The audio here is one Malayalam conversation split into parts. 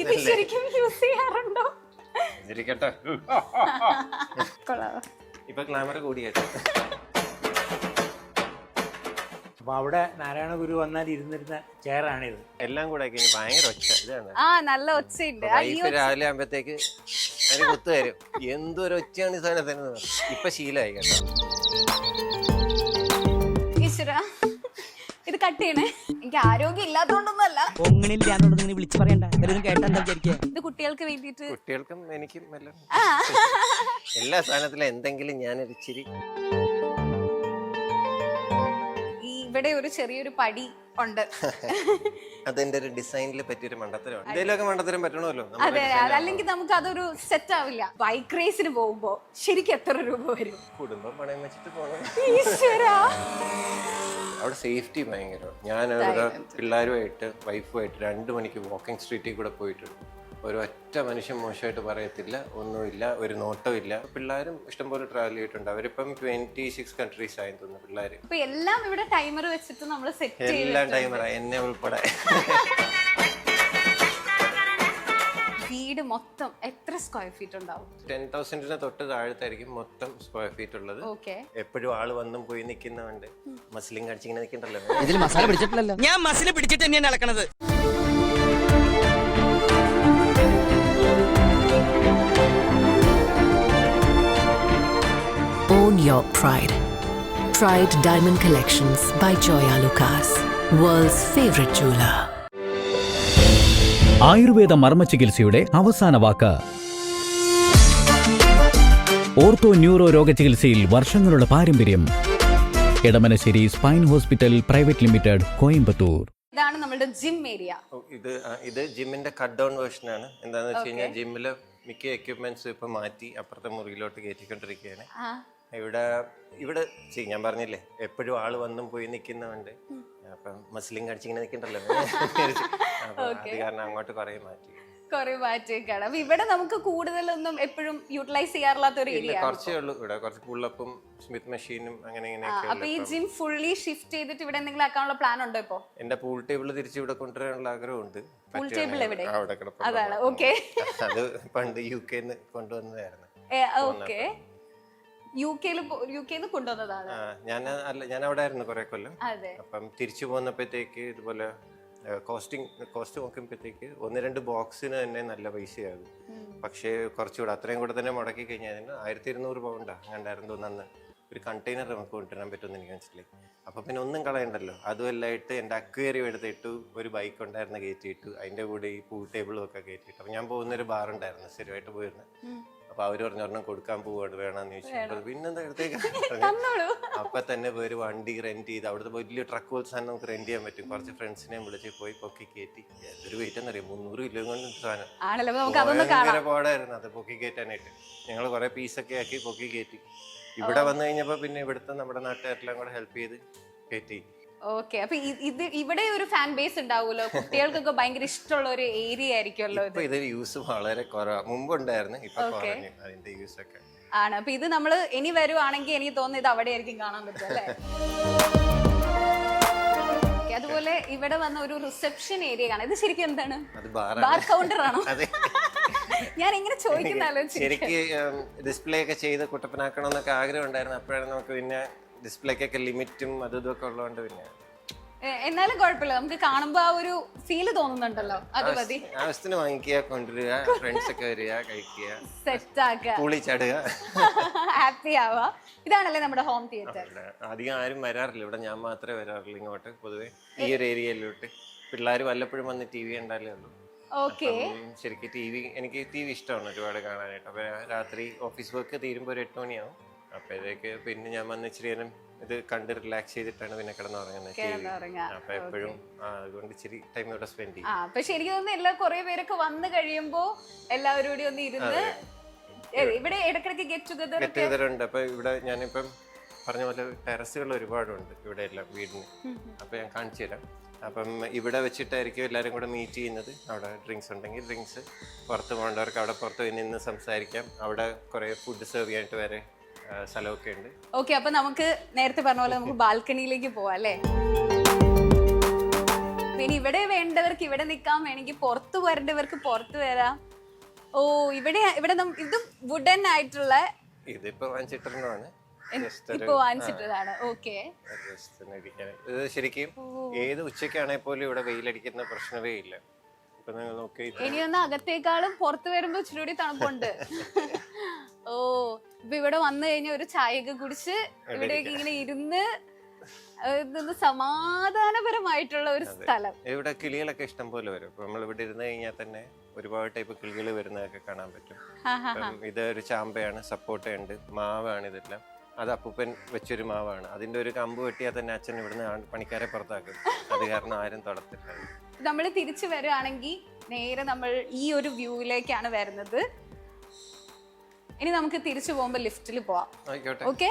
ഇത് ശരിക്കും യൂസ് ചെയ്യാറുണ്ടോ? ഇരിക്കട്ടെ. ഇപ്പൊ ഗ്ലാമർ കൂടിയായിട്ട്. അപ്പൊ അവിടെ നാരായണ ഗുരു വന്നാൽ ഇരുന്നിരുന്ന ചെയറാണിത്. എല്ലാം കൂടെ ഭയങ്കര ഒച്ച. ഇതാണ് നല്ല ഒച്ചയുണ്ട്. രാവിലെ ആകുമ്പത്തേക്ക് ഒരു കുത്തു തരും. എന്തൊരു ഒച്ചയാണ് ഈ സാധനത്തിന്. ഇപ്പൊ ശീലമായി കേട്ടോ. ഈശ്വരാ, ഇത് കട്ട് ചെയ്യണേ. എനിക്ക് ആരോഗ്യം ഇല്ലാത്തോണ്ടൊന്നല്ല. വിളിച്ചു പറയണ്ട, ഇത് കുട്ടികൾക്ക് വേണ്ടിട്ട്. കുട്ടികൾക്കും എനിക്കും എല്ലാം എല്ലാ സാധനത്തിലും എന്തെങ്കിലും ഞാനൊരു ഇച്ചിരി. ഇവിടെ ഒരു ചെറിയൊരു പടി ഉണ്ട്. അതെന്റെ ഒരു ഡിസൈനിൽ പറ്റിയൊരു മണ്ടത്തരമാണ്. എന്തെങ്കിലുമൊക്കെ മണ്ടത്തരം പറ്റണമല്ലോ. അതെ, അല്ലെങ്കിൽ നമുക്ക് അതൊരു സെറ്റ് ആവില്ല. ബൈക്ക് റേസിന് പോകുമ്പോ ശരിക്കും എത്ര രൂപ വരും? കുടുംബം പണയം വെച്ചിട്ട് പോകണം. ഈശ്വരാ, അവിടെ സേഫ്റ്റി ഭയങ്കരമാണ്. ഞാൻ അവിടെ പിള്ളേരുമായിട്ട് വൈഫുമായിട്ട് 2 മണിക്ക് വാക്കിംഗ് സ്ട്രീറ്റിൽ കൂടെ പോയിട്ടുണ്ട്. ഒരൊറ്റ മനുഷ്യൻ മോശമായിട്ട് പറയത്തില്ല, ഒന്നുമില്ല, ഒരു നോട്ടവും ഇല്ല. പിള്ളേരും ഇഷ്ടംപോലെ ട്രാവൽ ചെയ്തിട്ടുണ്ട്. അവരിപ്പം 26 കൺട്രീസ് ആയി തോന്നുന്നു പിള്ളേര്. എല്ലാം ഇവിടെ ടൈമർ വെച്ചിട്ട് നമ്മൾ സെറ്റ് എല്ലാം ടൈമറാ, എന്നെ ഉൾപ്പെടെ. വീട് മൊത്തം എത്ര സ്ക്വയർ ഫീറ്റ് ഉണ്ടാവും? 10,000 തൊട്ട് താഴത്തായിരിക്കും മൊത്തം സ്ക്വയർ ഫീറ്റ് ഉള്ളത്. എപ്പോഴും ആള് വന്നും പോയി നിൽക്കുന്നതുകൊണ്ട് മസിലും കടിച്ചിങ്ങനെ നിൽക്കണ്ടല്ലോ. ഇതിൽ മസാല പിടിച്ചിട്ടില്ലല്ലോ. ഞാൻ മസിൽ പിടിച്ചിട്ട് തന്നെയാണ് നടക്കണത്. Own your pride. Pride Diamond Collections by Joya Lucas, world's favorite jeweler. ആയുർവേദ മർമ്മ ചികിത്സയുടെ അവസാന വാക്ക്. ഓർത്തോ ന്യൂറോ രോഗചികിത്സയിൽ വർഷങ്ങളുടെ പാരമ്പര്യം. Edamanassery spine hospital private limited, Coimbatore. ഇതാണ് നമ്മുടെ ജിം ഏരിയ. ഇത് ജിമ്മിന്റെ കട്ട് ഡൗൺ വേർഷൻ ആണ്. എന്താന്ന് വെച്ച് കഴിഞ്ഞാൽ ജിമ്മില് മിക്ക എക്യുപ്മെന്റ്സും ഇപ്പൊ മാറ്റി അപ്പുറത്തെ മുറിയിലോട്ട് കയറ്റിക്കൊണ്ടിരിക്കുകയാണ്. ഇവിടെ ഞാൻ പറഞ്ഞില്ലേ എപ്പോഴും ആള് വന്നും പോയി നിൽക്കുന്നതുകൊണ്ട് അപ്പം മസിലും കടിച്ചിങ്ങനെ നിൽക്കണ്ടല്ലോ. അപ്പൊ അത് കാരണം അങ്ങോട്ട് കുറെ മാറ്റിയേക്കാണ്. അപ്പൊ ഇവിടെ നമുക്ക് കൂടുതലൊന്നും എപ്പോഴും യൂട്ടിലൈസ് ചെയ്യാറില്ലാത്ത ഒരു ഏരിയ. കുറച്ചേ ഉള്ളൂ. ഇവിടെ കുറച്ച് പുള്ളപ്പും സ്മിത്ത് മെഷീനും അങ്ങനെ അപ്പൊ ഈ ജിം ഫുള്ളി ഷിഫ്റ്റ് ചെയ്തിട്ട് ഇവിടെ എന്തെങ്കിലും ആക്കാനുള്ള പ്ലാൻ ഉണ്ടോ? ഇപ്പൊ എന്റെ പൂൾ ടേബിൾ തിരിച്ച് ഇവിടെ കൊണ്ടുവരാനുള്ള ആഗ്രഹമുണ്ട്. പൂൾ ടേബിൾ എവിടെ? അവിടെ അതാണ്. ഓക്കെ, അത് പണ്ട് UK-ന്ന് കൊണ്ടുവന്നതായിരുന്നു. ഓക്കെ, യുകെന്ന് കൊണ്ടുവന്നതാണ്. ഞാൻ അവിടെ ആയിരുന്നു കുറെ കൊല്ലം. അപ്പം തിരിച്ചു പോന്നപ്പോഴത്തേക്ക് ഇതുപോലെ കോസ്റ്റ് നോക്കുമ്പോഴത്തേക്ക് 1-2 ബോക്സിന് തന്നെ നല്ല പൈസയാകും. പക്ഷേ കുറച്ചുകൂടെ അത്രയും കൂടെ തന്നെ മുടക്കി കഴിഞ്ഞാൽ 1200 പൗണ്ടാ അങ്ങണ്ടായിരുന്നു തോന്നുന്നു. ഒരു കണ്ടെയ്നർ നമുക്ക് കൊണ്ടുവരാൻ പറ്റുമെന്ന് എനിക്ക് മനസ്സിലായി. അപ്പൊ പിന്നെ ഒന്നും കളയണ്ടല്ലോ. അതുമല്ലായിട്ട് എൻ്റെ അക്വേറിയം എടുത്തിട്ടു, ഒരു ബൈക്ക് ഉണ്ടായിരുന്ന കയറ്റിയിട്ടു, അതിന്റെ കൂടെ ഈ പൂൾ ടേബിളും ഒക്കെ കയറ്റിയിട്ടു. അപ്പൊ ഞാൻ പോകുന്നൊരു ബാർ ഉണ്ടായിരുന്നു, സ്ഥിരമായിട്ട് പോയിരുന്നു. അപ്പൊ അവര് പറഞ്ഞൊരെണ്ണം കൊടുക്കാൻ പോവാണ്, വേണമെന്ന് ചോദിച്ചു. പിന്നെന്താ എടുത്തേക്ക്. അപ്പൊ തന്നെ ഒരു വണ്ടി റെന്റ് ചെയ്ത്, അവിടുത്തെ വലിയ ട്രക്ക് പോലത്തെ സാധനം നമുക്ക് റെന്റ് ചെയ്യാൻ പറ്റും. കുറച്ച് ഫ്രണ്ട്സിനെ വിളിച്ച് പോയി പൊക്കി കയറ്റി. ഒരു വെയിറ്റ് എന്നറിയാം, 300 കിലോ കൊണ്ട് സാധനം ഭയങ്കര പാടായിരുന്നു അത് പൊക്കി കയറ്റാനായിട്ട്. ഞങ്ങൾ കുറെ പീസൊക്കെ ആക്കി പൊക്കി കയറ്റി. ഇവിടെ വന്നു കഴിഞ്ഞപ്പോ പിന്നെ ഇവിടുത്തെ നമ്മുടെ നാട്ടുകാരെല്ലാം കൂടെ ഹെൽപ്പ് ചെയ്ത് കയറ്റി. ഓക്കെ, അപ്പൊ ഇവിടെ ഒരു ഫാൻ ബേസ് ഉണ്ടാവുമല്ലോ, കുട്ടികൾക്കൊക്കെ ഭയങ്കര ഇഷ്ടമുള്ള ഒരു ഏരിയ ആയിരിക്കുമല്ലോ. ഇത് യൂസ് വളരെ കുറവാണ്, മുമ്പുണ്ടായിരുന്നു, ഇപ്പൊ കുറഞ്ഞു അതിന്റെ യൂസ് ഒക്കെ ആണ്. അപ്പൊ ഇത് നമ്മള് ഇനി വരുവാണെങ്കിൽ എനിക്ക് തോന്നുന്നു ഇത് അവിടെ ആയിരിക്കും കാണാൻ പറ്റും അല്ലേ? അതുപോലെ ഇവിടെ വന്ന ഒരു റിസപ്ഷൻ ഏരിയ കാണാം. ഇത് ശരിക്കും എന്താണ്? ബാർ കൗണ്ടർ ആണോ? ഞാൻ എങ്ങനെ ചോദിക്കുന്ന ശരിക്കും ഡിസ്പ്ലേ ഒക്കെ ചെയ്ത് കുട്ടപ്പനാക്കണം എന്നൊക്കെ ആഗ്രഹം ഉണ്ടായിരുന്നു. അപ്പോഴാണ് നമുക്ക് പിന്നെ ഡിസ്പ്ലേക്കൊക്കെ ലിമിറ്റും അതും ഇതൊക്കെ ഉള്ളതുകൊണ്ട് പിന്നെ എന്നാലും കുഴപ്പമില്ല, നമുക്ക് കാണുമ്പോ ആ ഒരു ഫീല് തോന്നുന്നുണ്ടല്ലോ. അത് മതി. ആവശ്യത്തിന് വാങ്ങിക്കുക, കൊണ്ടുവരിക, ഫ്രണ്ട്സ് ഒക്കെ വരിക, കഴിക്കുക, സെറ്റ് ആക്കുക, പൂളി ചാടുക, ഹാപ്പി ആവുക. ഇതാണല്ലേ നമ്മുടെ ഹോം തിയേറ്റർ. അധികം ആരും വരാറില്ല ഇവിടെ, ഞാൻ മാത്രമേ വരാറുള്ളൂ ഇങ്ങോട്ട്. പൊതുവെ ഈ ഒരു ഏരിയയിലോട്ട് പിള്ളേർ വല്ലപ്പോഴും വന്ന് TV ഉണ്ടാലേ ഉള്ളൂ. ശരിക്കും എനിക്ക് TV ഇഷ്ടമാണ് ഒരുപാട് കാണാനായിട്ട്. അപ്പൊ രാത്രി ഓഫീസ് വർക്ക് തീരുമ്പോൾ ഒരു 8 മണിയാവും. അപ്പോഴേക്ക് പിന്നെ ഞാൻ വന്ന് ഇച്ചിരി നേരം ഇത് കണ്ട് റിലാക്സ് ചെയ്തിട്ടാണ് പിന്നെ കിടന്നുറങ്ങുന്നത്. അപ്പൊ എപ്പോഴും അതുകൊണ്ട് ഇച്ചിരി ടൈം ഇവിടെ സ്പെൻഡ് ചെയ്യും. അപ്പൊ ശരിക്കും തോന്നുന്നു എല്ലാ കുറെ പേരൊക്കെ വന്നു കഴിയുമ്പോ എല്ലാവരും കൂടി ഒന്ന് ഇരുന്ന് ഇവിടെ ഇടയ്ക്കിടയ്ക്ക് ഗെറ്റ് ടുഗദർ ഉണ്ട്. അപ്പൊ ഇവിടെ ഞാനിപ്പം പറഞ്ഞ പോലെ ടെറസുകൾ ഒരുപാടുണ്ട് ഇവിടെ എല്ലാം വീടിന്. അപ്പൊ ഞാൻ കാണിച്ചു തരാം. അപ്പം ഇവിടെ വെച്ചിട്ടായിരിക്കും എല്ലാവരും കൂടെ മീറ്റ് ചെയ്യുന്നത്. അവിടെ ഡ്രിങ്ക്സ് ഉണ്ടെങ്കിൽ ഡ്രിങ്ക്സ്, പുറത്ത് പോകേണ്ടവർക്ക് അവിടെ പുറത്ത് നിന്ന് സംസാരിക്കാം. അവിടെ കുറെ ഫുഡ് സെർവ് ചെയ്യാനായിട്ട് വരെ സ്ഥലമൊക്കെ ഉണ്ട്. ഓക്കെ, അപ്പൊ നമുക്ക് നേരത്തെ പറഞ്ഞ പോലെ നമുക്ക് ബാൽക്കണിയിലേക്ക് പോവാം അല്ലേ? പിന്നെ ഇവിടെ വേണ്ടവർക്ക് ഇവിടെ നിൽക്കാൻ വേണമെങ്കിൽ പുറത്ത് വരേണ്ടവർക്ക് പുറത്ത് വരാം. ഓ ഇവിടെ ഇത് വുഡൻ ആയിട്ടുള്ള ഇതിപ്പോ വാങ്ങിച്ചിട്ടാണ് ഇപ്പൊ വാങ്ങിച്ചിട്ടതാണ്. ഓക്കെ. ഇത് ശരിക്കും ഏത് ഉച്ചക്കാണെ പോലും ഇവിടെ വെയിലടിക്കുന്ന പ്രശ്നമേ ഇല്ല. ഇപ്പൊ നിങ്ങൾ നോക്കി, ഇനിയൊന്ന് അകത്തേക്കാളും പുറത്ത് വരുമ്പോ ഇച്ചിരി തണുപ്പുണ്ട്. ഓ ഇപ്പൊ ഇവിടെ വന്നു കഴിഞ്ഞാൽ ഒരു ചായയൊക്കെ കുടിച്ച് ഇവിടെയൊക്കെ ഇങ്ങനെ ഇരുന്ന് സമാധാനപരമായിട്ടുള്ള ഒരു സ്ഥലം. ഇവിടെ കിളികളൊക്കെ ഇഷ്ടം പോലെ വരും. ഇപ്പൊ നമ്മൾ ഇവിടെ ഇരുന്ന് കഴിഞ്ഞാൽ തന്നെ ഒരുപാട് ടൈപ്പ് കിളികൾ വരുന്നതൊക്കെ കാണാൻ പറ്റും. ഇത് ഒരു ചാമ്പയാണ്, സപ്പോട്ടയുണ്ട്, മാവാണ് ഇതെല്ലാം. അത് അപ്പൂപ്പൻ വെച്ചൊരു മാവാണ്. അതിന്റെ ഒരു കമ്പ് വെട്ടിയാൽ തന്നെ അച്ഛൻ ഇവിടുന്ന് പണിക്കാരെ പുറത്താക്കും. അത് കാരണം ആരും തൊടത്തില്ല. നമ്മൾ തിരിച്ചു വരികയാണെങ്കിൽ നേരെ നമ്മൾ ഈ ഒരു വ്യൂവിലേക്കാണ് വരുന്നത്. ഇനി നമുക്ക് തിരിച്ചു പോകുമ്പോ ലിഫ്റ്റിൽ പോവാം. ഓക്കെ.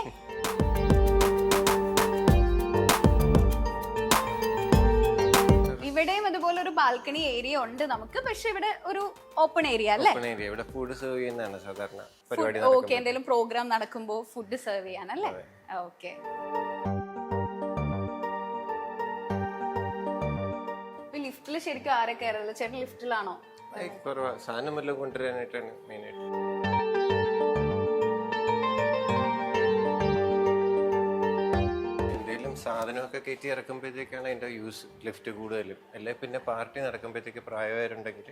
ഇവിടെയും അതുപോലെ ഒരു ബാൽക്കണി ഏരിയ ഉണ്ട് നമുക്ക്. പക്ഷെ ഇവിടെ ഒരു ഓപ്പൺ ഏരിയ അല്ലേ? ഇവിടെ ഫുഡ് സെർവ് ചെയ്യുന്നതാണ് സാധാരണ പരിപാടി. ഓക്കെ. എന്തെങ്കിലും പ്രോഗ്രാം നടക്കുമ്പോ ഫുഡ് സെർവ് ചെയ്യാനല്ലേ? ഓക്കെ. ലിഫ്റ്റില് ശരിക്കും ആരെ കയറല്ലോ? ചേട്ടൻ ലിഫ്റ്റിലാണോ? സാധനം വല്ലതും കൊണ്ടുവരാനായിട്ടാണ് മെയിനായിട്ട്. എന്തെങ്കിലും സാധനമൊക്കെ കയറ്റി ഇറക്കുമ്പോഴത്തേക്കാണ് അതിന്റെ യൂസ് ലിഫ്റ്റ് കൂടുതലും. അല്ലെ പിന്നെ പാർട്ടി നടക്കുമ്പോഴത്തേക്ക് പ്രായമാരുണ്ടെങ്കിൽ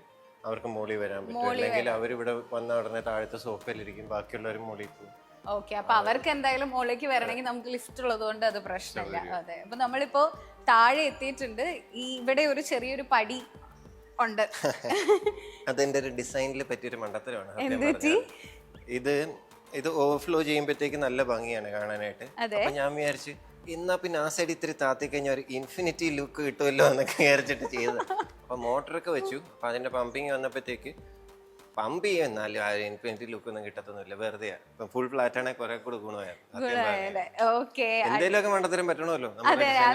അവർക്ക് മോളിൽ വരാൻ പറ്റും. അല്ലെങ്കിൽ അവരിവിടെ വന്ന ഉടനെ താഴത്തെ സോഫയിലിരിക്കും, ബാക്കിയുള്ളവരും മോളിൽ പോകും. ഓക്കെ. അപ്പൊ അവർക്ക് എന്തായാലും മുകളിലേക്ക് വരണമെങ്കിൽ നമുക്ക് ലിഫ്റ്റ് ഉള്ളത് കൊണ്ട് അത് പ്രശ്നമില്ല. അതെ. അപ്പൊ നമ്മളിപ്പോ താഴെ എത്തിയിട്ടുണ്ട്. ഇവിടെ ഒരു ചെറിയൊരു പടി ഉണ്ട്. അതെന്റെ ഒരു ഡിസൈനിൽ പറ്റിയൊരു മണ്ടത്തരമാണ്. ഇത് ഓവർഫ്ലോ ചെയ്യുമ്പോഴത്തേക്ക് നല്ല ഭംഗിയാണ് കാണാനായിട്ട്. അപ്പൊ ഞാൻ വിചാരിച്ചു എന്നാ പിന്നെ ആ സൈഡ് ഇത്തിരി താത്തി കഴിഞ്ഞാൽ ഒരു ഇൻഫിനിറ്റി ലുക്ക് കിട്ടുമല്ലോ എന്നൊക്കെ വിചാരിച്ചിട്ട് ചെയ്തത്. അപ്പൊ മോട്ടറൊക്കെ വെച്ചു. അപ്പൊ അതിന്റെ പമ്പിങ് വന്നപ്പോഴത്തേക്ക് പമ്പ് ചെയ്യുന്നാലും ആ ഇൻഫിനിറ്റി ലുക്ക് ഒന്നും കിട്ടത്തൊന്നുമില്ല, വെറുതെയാണ്. ഇപ്പൊ ഫുൾ ഫ്ലാറ്റ് ആണെങ്കിൽ കുറെ കൂടെ ഗുണമായിരുന്നു. എന്തെങ്കിലുമൊക്കെ മണ്ടത്തരം പറ്റണമല്ലോ,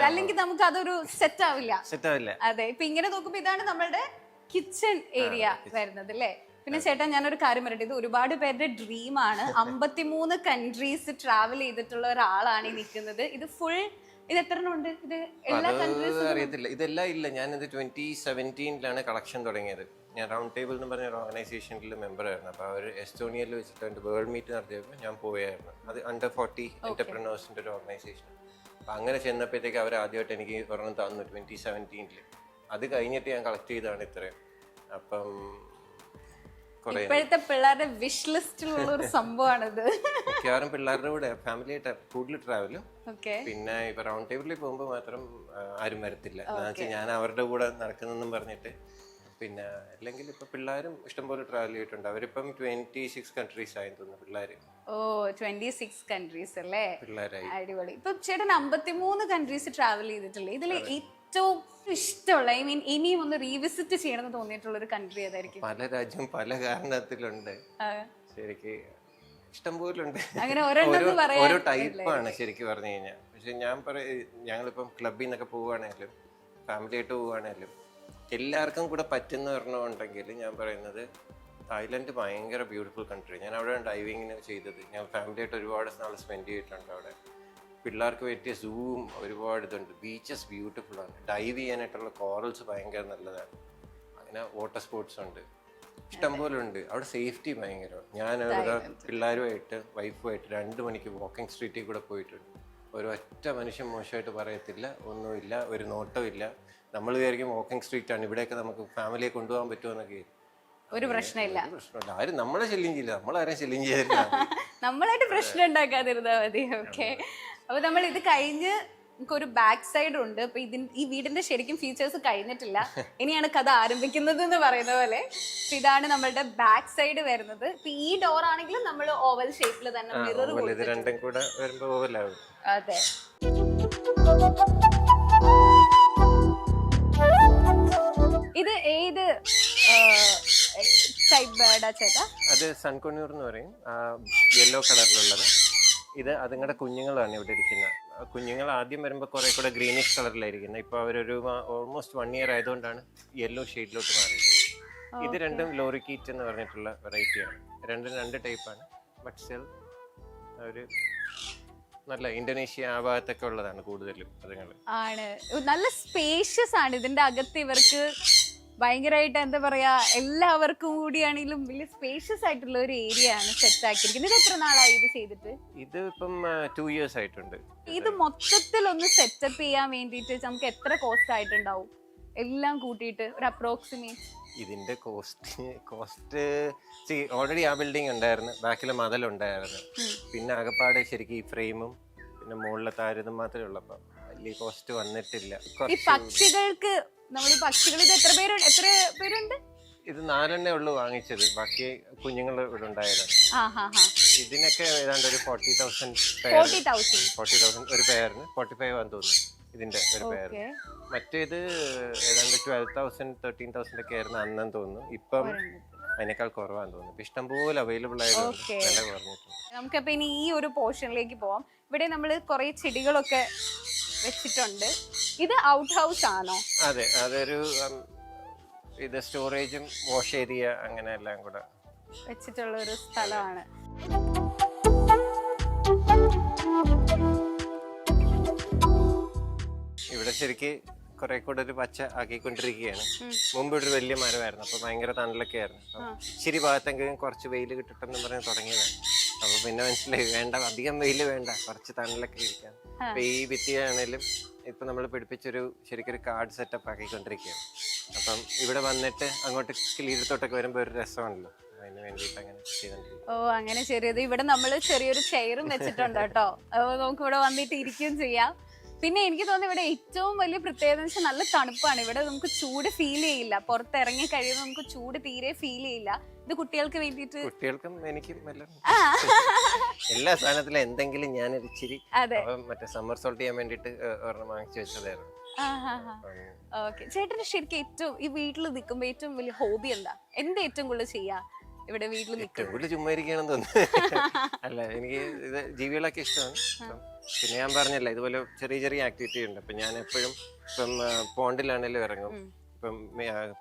അല്ലെങ്കിൽ നമുക്ക് അതൊരു സെറ്റ് ആവില്ല. അതെ. ഇപ്പൊ ഇങ്ങനെ നോക്കുമ്പോ ഇതാണ് നമ്മളുടെ കിച്ചൺ ഏരിയ വരുന്നത് അല്ലേ? പിന്നെ ചേട്ടാ ഞാനൊരു കാര്യം പറയട്ടെ, ഇത് ഒരുപാട് പേരുടെ ഡ്രീം ആണ്. 53 കൺട്രീസ് ട്രാവൽ ചെയ്തിട്ടുള്ള ഒരാളാണ് ഈ നിൽക്കുന്നത്. ഇത് ഫുൾ ഇത് എത്ര ഉണ്ട്? ഇത് എല്ലാ കൺട്രീസും അറിയത്തില്ല, ഇതെല്ലാം ഇല്ല. ഞാനിത് 2017 കളക്ഷൻ തുടങ്ങിയത്. ഞാൻ റൗണ്ട് ടേബിൾ എന്ന് പറഞ്ഞ ഒരു ഓർഗനൈസേഷനിൽ മെമ്പർ ആയിരുന്നു. അപ്പോൾ അവർ എസ്റ്റോണിയയിൽ വെച്ചിട്ട് വേൾഡ് മീറ്റ് നടത്തിയപ്പോൾ ഞാൻ പോയായിരുന്നു. അത് അണ്ടർ 40 എന്റർപ്രനേഴ്സിന്റെ ഒരു ഓർഗനൈസേഷൻ. അപ്പം അങ്ങനെ ചെന്നപ്പോഴത്തേക്ക് അവർ ആദ്യമായിട്ട് എനിക്ക് ഒരെണ്ണം തന്നു 2017. അത് കഴിഞ്ഞിട്ട് ഞാൻ കളക്ട് ചെയ്തതാണ് ഇത്രയും. അപ്പം ഇപ്പോഴത്തെ പിള്ളേരുടെ വിഷ് ലിസ്റ്റിലുള്ള ഒരു സംഭവമാണിത്. മിക്കവാറും പിള്ളേരുടെ കൂടെ ഫാമിലി ആയിട്ട് കൂടുതൽ ട്രാവലും. പിന്നെ ഇപ്പൊ റൗണ്ട് ടേബിളിൽ പോകുമ്പോൾ മാത്രം ആരും വരത്തില്ല. ഞാൻ അവരുടെ കൂടെ നടക്കുന്നെന്നും പറഞ്ഞിട്ട്. പിന്നെ അല്ലെങ്കിൽ ഇപ്പൊ പിള്ളേരും ഇഷ്ടംപോലെ ട്രാവൽ ചെയ്തിട്ടുണ്ട്. അവരിപ്പം 26 കൺട്രീസ് ആയി തോന്നുന്നു പിള്ളേര്. ഓ 26 കൺട്രീസ് അല്ലേ? പിള്ളേരായി. അടിപൊളി. ഇപ്പൊ ചേട്ടൻ 53 കൺട്രീസ് ട്രാവൽ ചെയ്തിട്ടില്ലേ? ഇതിൽ ഏറ്റവും ഇഷ്ടമുള്ള ഇനിയും ഒന്ന് റീവിസിറ്റ് ചെയ്യണമെന്ന് തോന്നിയിട്ടുള്ള ഒരു കൺട്രി ഏതായിരിക്കും? പല രാജ്യം പല കാരണത്തിലുണ്ട്. ശരിക്ക് ഇഷ്ടംപോലെ ഉണ്ട്. അങ്ങനെ ഓരോ ടൈപ്പാണ് ശരിക്കും പറഞ്ഞു കഴിഞ്ഞാൽ. പക്ഷെ ഞാൻ ഞങ്ങളിപ്പം ക്ലബിൽ നിന്നൊക്കെ പോവുകയാണെങ്കിലും ഫാമിലി ആയിട്ട് പോവുകയാണെങ്കിലും എല്ലാവർക്കും കൂടെ പറ്റുന്ന ഒരെണ്ണമുണ്ടെങ്കിൽ ഞാൻ പറയുന്നത് തായ്ലൻഡ് ഭയങ്കര ബ്യൂട്ടിഫുൾ കൺട്രി. ഞാൻ അവിടെ ഡൈവിങ്ങിന് ചെയ്തത്. ഞാൻ ഫാമിലി ആയിട്ട് ഒരുപാട് നാൾ സ്പെൻഡ് ചെയ്തിട്ടുണ്ട് അവിടെ. പിള്ളേർക്ക് പറ്റിയ സൂവും ഒരുപാട് ഇതുണ്ട്. ബീച്ചസ് ബ്യൂട്ടിഫുൾ ആണ്. ഡൈവ് ചെയ്യാനായിട്ടുള്ള കോറൽസ് ഭയങ്കര നല്ലതാണ്. അങ്ങനെ വാട്ടർ സ്പോർട്സ് ഉണ്ട്, ഇഷ്ടംപോലെ ഉണ്ട്. അവിടെ സേഫ്റ്റി ഭയങ്കരമാണ്. ഞാൻ അവിടെ പിള്ളേരുമായിട്ട് വൈഫുമായിട്ട് 2 മണിക്ക് വാക്കിംഗ് സ്ട്രീറ്റിൽ കൂടെ പോയിട്ടുണ്ട്. ഒരു ഒറ്റ മനുഷ്യൻ മോശമായിട്ട് പറയത്തില്ല, ഒന്നുമില്ല, ഒരു നോട്ടമില്ല. നമ്മൾ വിചാരിക്കും വാക്കിംഗ് സ്ട്രീറ്റ് ആണ്, ഇവിടെയൊക്കെ നമുക്ക് ഫാമിലിയെ കൊണ്ടുപോകാൻ പറ്റുമോ എന്നൊക്കെ. ഒരു പ്രശ്നമില്ല. ആരും നമ്മളെ ശല്യം ചെയ്യില്ല, നമ്മളാരും ശല്യം ചെയ്തില്ല. നമ്മളായിട്ട് പ്രശ്നം ഉണ്ടാക്കാതിരുന്നാ മതി. ഓക്കെ. അപ്പൊ നമ്മൾ ഇത് കഴിഞ്ഞ് നമുക്കൊരു ബാക്ക് സൈഡ് ഉണ്ട്. അപ്പൊ ഈ വീടിന്റെ ശരിക്കും ഫീച്ചേഴ്സ് കഴിഞ്ഞിട്ടില്ല, ഇനിയാണ് കഥ ആരംഭിക്കുന്നത് എന്ന് പറയുന്ന പോലെ. ഇതാണ് നമ്മളുടെ ബാക്ക് സൈഡ് വരുന്നത്. ഇപ്പൊ ഈ ഡോർ ആണെങ്കിലും നമ്മൾ ഓവൽ ഷേപ്പിൽ തന്നെ മിറർ അതെ. ഇത് ഏത് ടൈപ്പ് ബേർഡാ ചേട്ടാ? അത് സൺകൊന്നൂർ എന്ന് പറയും, യെല്ലോ കളറിലുള്ളത്. ഇത് അതുങ്ങളുടെ കുഞ്ഞുങ്ങളാണ് ഇവിടെ ഇരിക്കുന്നത്. കുഞ്ഞുങ്ങൾ ആദ്യം വരുമ്പോൾ കുറെ കൂടെ ഗ്രീനിഷ് കളറിലായിരിക്കുന്നത്. ഇപ്പൊ അവരൊരു ഓൾമോസ്റ്റ് 1 ഇയർ ആയതുകൊണ്ടാണ് യെല്ലോ ഷെയ്ഡിലോട്ട് മാറിയത്. ഇത് രണ്ടും ലോറിക്കീറ്റ് എന്ന് പറഞ്ഞിട്ടുള്ള വെറൈറ്റിയാണ്. രണ്ടും 2 ടൈപ്പാണ്. ബട്ട് സ്റ്റിൽ ഒരു നല്ല ഇന്തോനേഷ്യ ആ ഭാഗത്തൊക്കെ ഉള്ളതാണ് കൂടുതലും അതുങ്ങൾ. ആണ് നല്ല സ്പേഷ്യസ് ആണ് ഇതിന്റെ അകത്ത്. ഇവർക്ക് ഭയങ്കരമായിട്ട് എന്താ പറയാ, എല്ലാവർക്കും കൂടിയാണെങ്കിലും വലിയ സ്പേഷ്യസ് ആയിട്ടുള്ള ഒരു ഏരിയ ആണ് സെറ്റ് ആക്കിയിരിക്കുന്നത്. ഇത് എത്ര നാളായി ഇത് ചെയ്തിട്ട്? ഇത് ഇപ്പം 2 years ആയിട്ടുണ്ട്. ഇത് മൊത്തത്തിൽ ഒന്ന് സെറ്റപ്പ് ചെയ്യാൻ വേണ്ടിയിട്ട് നമുക്ക് എത്ര കോസ്റ്റ് ആയിട്ടുണ്ടാവും എല്ലാം കൂട്ടിയിട്ട് ഒരു അപ്രോക്സിമേറ്റ്? ഇതിന്റെ കോസ്റ്റ് ഓൾറെഡി ആ ബിൽഡിംഗ് ഉണ്ടായിരുന്നു, ബാക്കിലെ മതിലുണ്ടായിരുന്നു, പിന്നെ അകപ്പാട് ശരിക്കും ഈ ഫ്രെയിമും പിന്നെ മുകളിലെ താരതും മാത്രമേ ഉള്ളപ്പോ വലിയ കോസ്റ്റ് വന്നിട്ടില്ല. ഈ പക്ഷികൾക്ക് നമ്മൾ പക്ഷികൾ ഇത് എത്ര പേരുണ്ട്? ഇത് 4 ഉള്ളു വാങ്ങിച്ചത്, ബാക്കി കുഞ്ഞുങ്ങൾ ഇവിടെ ഉണ്ടായതാണ്. ഇതിനൊക്കെ ഏതാണ്ട് ഒരു 40,000 ഒരു പെയറിന് 45 ആണെന്ന് തോന്നുന്നു ഇതിന്റെ ഒരു പെയറിന്. മറ്റേത് ഏതാണ്ട് 12,000 13,000 ഒക്കെ ആയിരുന്നു അന്നെന്ന് തോന്നുന്നു. ഇപ്പം അതിനേക്കാൾ കുറവാന്ന് തോന്നുന്നു. ഇഷ്ടംപോലെ അവൈലബിൾ ആയതുകൊണ്ട് വില കുറഞ്ഞിട്ടുണ്ട്. നമുക്കപ്പോ ഇനി ഈ ഒരു പോർഷനിലേക്ക് പോവാം. ഇവിടെ നമ്മൾ കുറെ ചെടികളൊക്കെ വെച്ചിട്ടുണ്ട്. ഇത് ഔട്ട് ഹൗസ് ആണോ? അതെ, അതൊരു ഇത് സ്റ്റോറേജും വാഷ് ഏരിയ അങ്ങനെ എല്ലാം കൂടെ വെച്ചിട്ടുള്ള ഒരു സ്ഥലമാണ്. ഇവിടെ ശരിക്ക് കുറെ കൂടെ ഒരു പച്ച ആക്കിക്കൊണ്ടിരിക്കുകയാണ്. മുമ്പ് ഇവിടെ ഒരു വലിയ മരമായിരുന്നു, അപ്പൊ ഭയങ്കര തണലൊക്കെ ആയിരുന്നു. ഇച്ചിരി ഭാഗത്തെങ്കിലും കുറച്ച് വെയിൽ കിട്ടട്ടെന്ന് പറഞ്ഞ് തുടങ്ങിയതാണ്. അപ്പൊ പിന്നെ മനസ്സിലായി വേണ്ട, അധികം വെയിൽ വേണ്ട, കുറച്ച് തണലൊക്കെ ഇരിക്കാം. അപ്പൊ ഈ ഭിത്തിയാണേലും ഇപ്പൊ നമ്മൾ പിടിപ്പിച്ചൊരു ശരിക്കൊരു കാർഡ് സെറ്റപ്പ് ആക്കിക്കൊണ്ടിരിക്കുകയാണ്. അപ്പം ഇവിടെ വന്നിട്ട് അങ്ങോട്ട് കിളിയിടത്തോട്ടൊക്കെ വരുമ്പോ ഒരു രസമാണല്ലോ, അതിന് വേണ്ടിയിട്ട് അങ്ങനെ ചെയ്തോണ്ടിരിക്കും. ഓ അങ്ങനെ ശരിയത്. ഇവിടെ നമ്മള് ചെറിയൊരു ചെയറും വെച്ചിട്ടുണ്ട് കേട്ടോ. നമുക്ക് ഇവിടെ വന്നിട്ട് ഇരിക്കുകയും ചെയ്യാം. പിന്നെ എനിക്ക് തോന്നുന്നു ഇവിടെ ഏറ്റവും വലിയ പ്രത്യേകത എന്ന് വെച്ചാൽ നല്ല തണുപ്പാണ്. ഇവിടെ നമുക്ക് ചൂട് ഫീൽ ചെയ്യില്ല. പുറത്തിറങ്ങി കഴിയുമ്പോൾ നമുക്ക് ചൂട് തീരെ ഫീൽ ചെയ്യില്ല. ഇത് കുട്ടികൾക്ക് വേണ്ടിയിട്ട്, കുട്ടികൾക്കും എനിക്കും എല്ലാ സാധനത്തിലും എന്തെങ്കിലും ഞാനൊരു ഇച്ചിരി മറ്റേ സമ്മർ സോൾട്ട് ചെയ്യാൻ വേണ്ടിട്ട് ഒരെണ്ണം വാങ്ങിച്ചു വെച്ചതായിരുന്നു. ഓക്കെ. ചേട്ടന് ശരിക്കും ഏറ്റവും ഈ വീട്ടിൽ നിൽക്കുമ്പോ ഏറ്റവും വലിയ ഹോബി എന്താ? എന്താ ഏറ്റവും കൂടുതൽ ചെയ്യാ ഇവിടെ വീട്ടിൽ നിൽക്കുമ്പോൾ? ചുമ്മാ ഇരിക്കുകയാണെന്ന് തോന്നുന്നു. അല്ല, എനിക്ക് ഇത് ജീവികളൊക്കെ ഇഷ്ടമാണ്. പിന്നെ ഞാൻ പറഞ്ഞല്ല, ഇതുപോലെ ചെറിയ ചെറിയ ആക്ടിവിറ്റി ഉണ്ട്. അപ്പൊ ഞാൻ എപ്പോഴും ഇപ്പം പോണ്ടിലാണെങ്കിലും ഇറങ്ങും. ഇപ്പം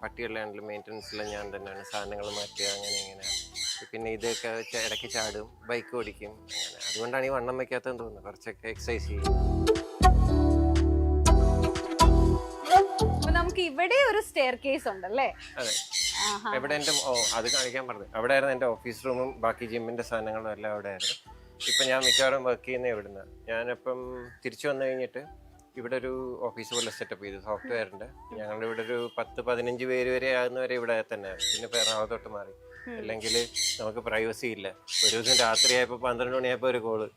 പട്ടികളിലാണെങ്കിലും മെയിൻ്റനൻസിലും ഞാൻ തന്നെയാണ്, സാധനങ്ങൾ മാറ്റുക അങ്ങനെ ഇങ്ങനെ. പിന്നെ ഇതൊക്കെ ഇടയ്ക്ക് ചാടും, ബൈക്ക് ഓടിക്കും, അങ്ങനെ. അതുകൊണ്ടാണ് ഈ വണ്ണം വെക്കാത്തതെന്ന് തോന്നുന്നു. കുറച്ചൊക്കെ എക്സസൈസ് ചെയ്യും. നമുക്ക് ഇവിടെ ഒരു സ്റ്റെയർ കേസ് ഉണ്ടല്ലേ? അതെ, ഇവിടെ എന്റെ അത് കാണിക്കാൻ പറഞ്ഞു. അവിടെ ആയിരുന്നു എന്റെ ഓഫീസ് റൂമും ബാക്കി ജിമ്മിന്റെ സാധനങ്ങളും എല്ലാം അവിടെ ആയിരുന്നു. ഇപ്പൊ ഞാൻ മിക്കവാറും വർക്ക് ചെയ്യുന്ന ഇവിടുന്ന്. ഞാനിപ്പം തിരിച്ചു വന്നു കഴിഞ്ഞിട്ട് ഇവിടെ ഒരു ഓഫീസ് പോലെ സെറ്റപ്പ് ചെയ്തു, സോഫ്റ്റ്വെയറിന്റെ. ഞങ്ങളുടെ ഇവിടെ ഒരു 10-15 പേര് വരെ ആകുന്നവരെ ഇവിടെ തന്നെ ആയിരുന്നു. പിന്നെ ഇപ്പൊ എറണാകുളത്തോട്ട് മാറി. അല്ലെങ്കിൽ നമുക്ക് പ്രൈവസി ഇല്ല. ഒരു ദിവസം രാത്രിയായപ്പോ 12 മണിയായപ്പോ ഒരു കോള്,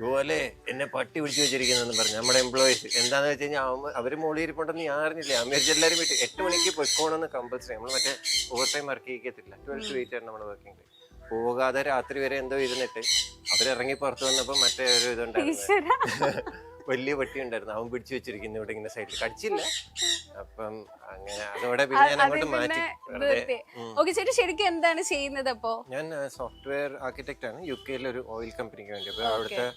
ഗോലെ എന്നെ പട്ടി പിടിച്ചു വെച്ചിരിക്കുന്നെന്ന് പറഞ്ഞു നമ്മുടെ എംപ്ലോയീസ്. എന്താന്ന് വെച്ച് കഴിഞ്ഞാൽ അവര് മോളി ഇരിപ്പുണ്ടെന്ന് ഞാൻ അറിഞ്ഞില്ല. അമേരിക്ക എല്ലാവരും വിട്ട് 8 മണിക്ക് പൊയ്ക്കോണമെന്ന് കമ്പൽസറി. നമ്മൾ മറ്റേ ഓവർ ടൈം വർക്ക് ചെയ്യിക്കത്തില്ല. 12 to 8 ആണ് നമ്മുടെ വർക്കിംഗ് ഡേ. പോകാതെ രാത്രി വരെ എന്തോ ഇരുന്നിട്ട് അവരിറങ്ങി പുറത്ത് വന്നപ്പോ മറ്റേ ഒരു ഇതുണ്ടായിരുന്നു, വലിയ പട്ടി ഉണ്ടായിരുന്നു. അവൻ പിടിച്ചു വെച്ചിരിക്കുന്നു ഇവിടെ ഇങ്ങനെ സൈഡിൽ. കടിച്ചില്ല. അപ്പം അങ്ങനെ അതോടെ പിന്നെ ഞാൻ അങ്ങോട്ട് മാറ്റി. ശരിക്കും എന്താണ് ചെയ്യുന്നത് അപ്പോ? ഞാൻ സോഫ്റ്റ്വെയർ ആർക്കിടെക്ട് ആണ്. UK ഒരു ഓയിൽ കമ്പനിക്ക് വേണ്ടി. അപ്പൊ അവിടുത്തെ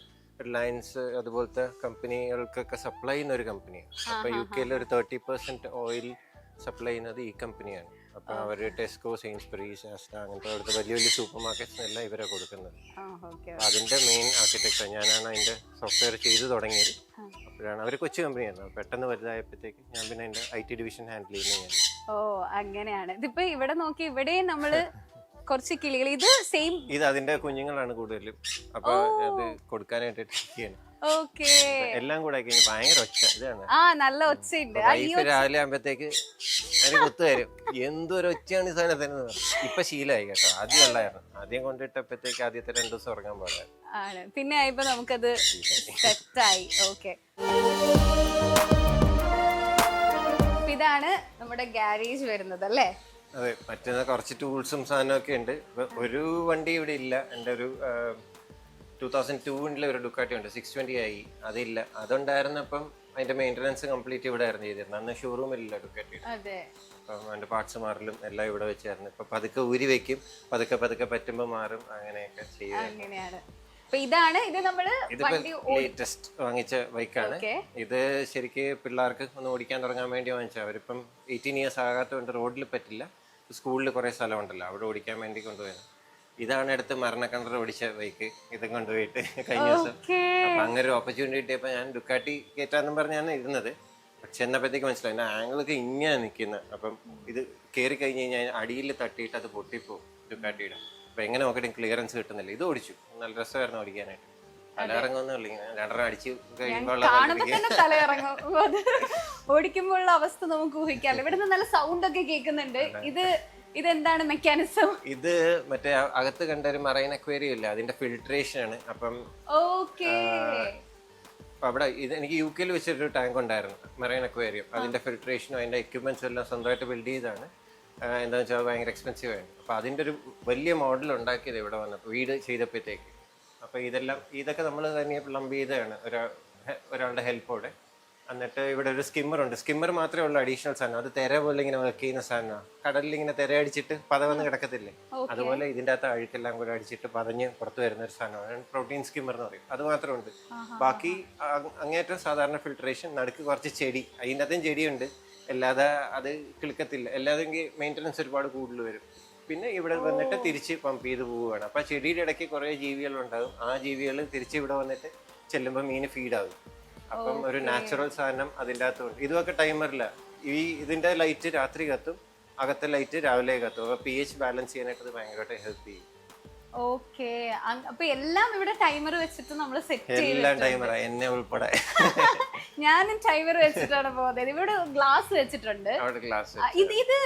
റിലയൻസ് അതുപോലത്തെ കമ്പനികൾക്കൊക്കെ സപ്ലൈ ചെയ്യുന്ന ഒരു കമ്പനിയാണ്. അപ്പൊ UK ഒരു 30% ഓയിൽ സപ്ലൈ ചെയ്യുന്നത് ഈ കമ്പനിയാണ്. അപ്പൊ അവര് ടെസ്കോ, സെയിൻസ്ബറീസ്, അങ്ങനത്തെ അവിടുത്തെ വലിയ വലിയ സൂപ്പർ മാർക്കറ്റ്സ് എല്ലാം ഇവരെ കൊടുക്കുന്നത്. അതിന്റെ മെയിൻ ആർക്കിടെക്ട് ഞാനാണ്. അതിന്റെ സോഫ്റ്റ്വെയർ ചെയ്തു തുടങ്ങിയത് അപ്പോഴാണ്. അവർ കൊച്ചു കമ്പനിയായിരുന്നു. പെട്ടെന്ന് വലുതായപ്പോഴത്തേക്ക് ഞാൻ പിന്നെ അതിന്റെ IT ഡിവിഷൻ ഹാൻഡിൽ ചെയ്യുന്നത്. ഓ അങ്ങനെയാണ്. ഇതിപ്പോ ഇവിടെ നോക്കി ഇവിടെ നമ്മള് കുറച്ച് കിളികൾ, ഇത് സെയിം, ഇത് അതിന്റെ കുഞ്ഞുങ്ങളാണ് കൂടുതലും. അപ്പൊ അത് കൊടുക്കാനായിട്ട് എല്ലാം കൂടെ ഭയങ്കര ഒച്ച. ഇതാണ് നല്ല ഒച്ചയുണ്ട്. രാവിലെ ആകുമ്പോഴത്തേക്ക് അതിന് കുത്തു തരും. എന്തൊരു ഒച്ചയാണ് ഈ സാധനത്തിന്. ഇപ്പൊ ശീലമായി കേട്ടോ. ആദ്യം ഉള്ളായിരുന്നു. ആദ്യം കൊണ്ടിട്ടപ്പോഴത്തേക്ക് ആദ്യത്തെ 2 ദിവസം ഉറങ്ങാൻ പാടായിരുന്നു. പിന്നെ ആയപ്പോ നമുക്കത് സെറ്റായി. ഓക്കെ, ഇതാണ് നമ്മുടെ ഗാരേജ് വരുന്നത് അല്ലേ? അതെ, മറ്റേ കുറച്ച് ടൂൾസും സാധനമൊക്കെ ഉണ്ട്. ഒരു വണ്ടി ഇവിടെ ഇല്ല. എൻ്റെ ഒരു 2002 ഒരു ഡുക്കാറ്റി ഉണ്ട്, 620i. അതില്ല. അതുണ്ടായിരുന്നപ്പം അതിന്റെ മെയിൻ്റനൻസ് കംപ്ലീറ്റ് ഇവിടെ ആയിരുന്നു ചെയ്തിരുന്നത്. അന്ന് ഷോറൂമില്ല ഡുക്കാറ്റി. അപ്പം അതിന്റെ പാർട്സ് മാറലും എല്ലാം ഇവിടെ വെച്ചായിരുന്നു. ഇപ്പൊ പതുക്കെ ഊരി വെക്കും, പതുക്കെ പതുക്കെ പറ്റുമ്പോ മാറും, അങ്ങനെയൊക്കെ ചെയ്യും. ഇതിപ്പോ ലേറ്റസ്റ്റ് വാങ്ങിച്ച ബൈക്കാണ്. ഇത് ശരിക്ക് പിള്ളേർക്ക് ഒന്ന് ഓടിക്കാൻ തുടങ്ങാൻ വേണ്ടി വാങ്ങിച്ചാൽ. അവരിപ്പം 18 years ആകാത്തതുകൊണ്ട് റോഡിൽ പറ്റില്ല. സ്കൂളിൽ കുറെ സ്ഥലമുണ്ടല്ലോ, അവിടെ ഓടിക്കാൻ വേണ്ടി കൊണ്ടുപോയത്. ഇതാണ് അടുത്ത് മരണക്കണ്ടർ ഓടിച്ച ബൈക്ക്, ഇതും കൊണ്ടുപോയിട്ട് കഴിഞ്ഞ ദിവസം. അപ്പൊ അങ്ങനെ ഒരു ഓപ്പർച്യൂണിറ്റി കിട്ടിയപ്പോൾ ഞാൻ ഡുക്കാട്ടി കയറ്റാന്നും പറഞ്ഞാണ് ഇരുന്നത്. പക്ഷെ എന്നപ്പോഴത്തേക്ക് മനസ്സിലായി എൻ്റെ ആംഗിളൊക്കെ ഇങ്ങനെ നിൽക്കുന്നത്. അപ്പം ഇത് കയറി കഴിഞ്ഞ് കഴിഞ്ഞാൽ അടിയിൽ തട്ടിയിട്ട് അത് പൊട്ടിപ്പോവും ഡുക്കാട്ടിയുടെ. അപ്പൊ എങ്ങനെ നോക്കിയിട്ട് ക്ലിയറൻസ് കിട്ടുന്നില്ല. ഇത് ഓടിച്ചു, നല്ല രസമായിരുന്നു ഓടിക്കാനായിട്ട്. തലയിറങ്ങുന്നില്ല, ഇങ്ങനെ രണ്ടെണ്ണം അടിച്ച് കഴിയുമ്പോൾ ഓടിക്കുമ്പോഴുള്ള അവസ്ഥ നമുക്ക് ഊഹിക്കാമല്ലോ. ഇവിടെ നിന്ന് നല്ല സൗണ്ട് ഒക്കെ കേൾക്കുന്നുണ്ട്. ഇതെന്താണ് മെക്കാനിസം? ഇത് മറ്റേ അകത്ത് കണ്ട ഒരു മറൈൻ അക്വേറിയം ഇല്ല, അതിന്റെ ഫിൽട്രേഷൻ ആണ്. അപ്പം അവിടെ ഇത് എനിക്ക് UK വെച്ചൊരു ടാങ്ക് ഉണ്ടായിരുന്നു, മറൈൻ അക്വേറിയം. അതിന്റെ ഫിൽട്രേഷനും അതിന്റെ എക്യുപ്മെന്റ്സും എല്ലാം സ്വന്തമായിട്ട് ബിൽഡ് ചെയ്താണ്. എന്താണെന്ന് വെച്ചാൽ ഭയങ്കര എക്സ്പെൻസീവ് ആയിരുന്നു. അപ്പൊ അതിന്റെ ഒരു വലിയ മോഡൽ ഉണ്ടാക്കിയത് ഇവിടെ വന്നപ്പോൾ, വീട് ചെയ്തപ്പോഴത്തേക്ക്. അപ്പൊ ഇതൊക്കെ നമ്മൾ തന്നെ പ്ലംബ് ചെയ്തതാണ് ഒരാളുടെ ഹെൽപ്പോടെ. എന്നിട്ട് ഇവിടെ ഒരു സ്കിമ്മർ ഉണ്ട്. സ്കിമ്മർ മാത്രമേ ഉള്ളൂ അഡീഷണൽ സാധനം. അത് തിര പോലെ ഇങ്ങനെ വർക്ക് ചെയ്യുന്ന സാധനമാണ്. കടലിൽ ഇങ്ങനെ തിര അടിച്ചിട്ട് പതവന്ന് കിടക്കത്തില്ലേ, അതുപോലെ ഇതിൻ്റെ അകത്ത് അഴുക്കെല്ലാം കൂടെ അടിച്ചിട്ട് പതഞ്ഞ് പുറത്ത് വരുന്ന ഒരു സാധനമാണ് പ്രോട്ടീൻ സ്കിമ്മർ എന്ന് പറയും. അത് മാത്രമുണ്ട്. ബാക്കി അങ്ങേറ്റം സാധാരണ ഫിൽട്രേഷൻ, നടുക്ക് കുറച്ച് ചെടി, അതിൻ്റെ അകത്തും ചെടിയുണ്ട്. അല്ലാതെ അത് കിളിക്കത്തില്ല, അല്ലാതെ മെയിൻ്റനൻസ് ഒരുപാട് കൂടുതൽ വരും. പിന്നെ ഇവിടെ വന്നിട്ട് തിരിച്ച് പമ്പ് ചെയ്ത് പോവുകയാണ്. അപ്പം ചെടിയുടെ ഇടയ്ക്ക് കുറേ ജീവികളുണ്ടാകും. ആ ജീവികൾ തിരിച്ച് ഇവിടെ വന്നിട്ട് ചെല്ലുമ്പോൾ മീന് ഫീഡാകും. അപ്പം ഒരു നാച്ചുറൽ സാധനം അതിൻ്റെ അകത്തുണ്ട്. ഇതൊക്കെ ടൈമറില്ല. ഇതിന്റെ ലൈറ്റ് രാത്രി കത്തും, അകത്തെ ലൈറ്റ് രാവിലെ കത്തും. അപ്പൊ pH ബാലൻസ് ചെയ്യാനായിട്ട് അത് ഭയങ്കരമായിട്ട് ഹെൽപ്പ് ചെയ്യും. ഓക്കെ, അപ്പൊ എല്ലാം ഇവിടെ ടൈമർ വെച്ചിട്ട് നമ്മൾ സെറ്റ് ചെയ്യും. എല്ലാം ടൈമറാ, എന്നെ ഉൾപ്പെടെ. ഞാനും ടൈമർ വെച്ചിട്ടാണ് പോകുന്നത്. ഇവിടെ ഗ്ലാസ് വെച്ചിട്ടുണ്ട്. അവിടെ ഗ്ലാസ് ഇത്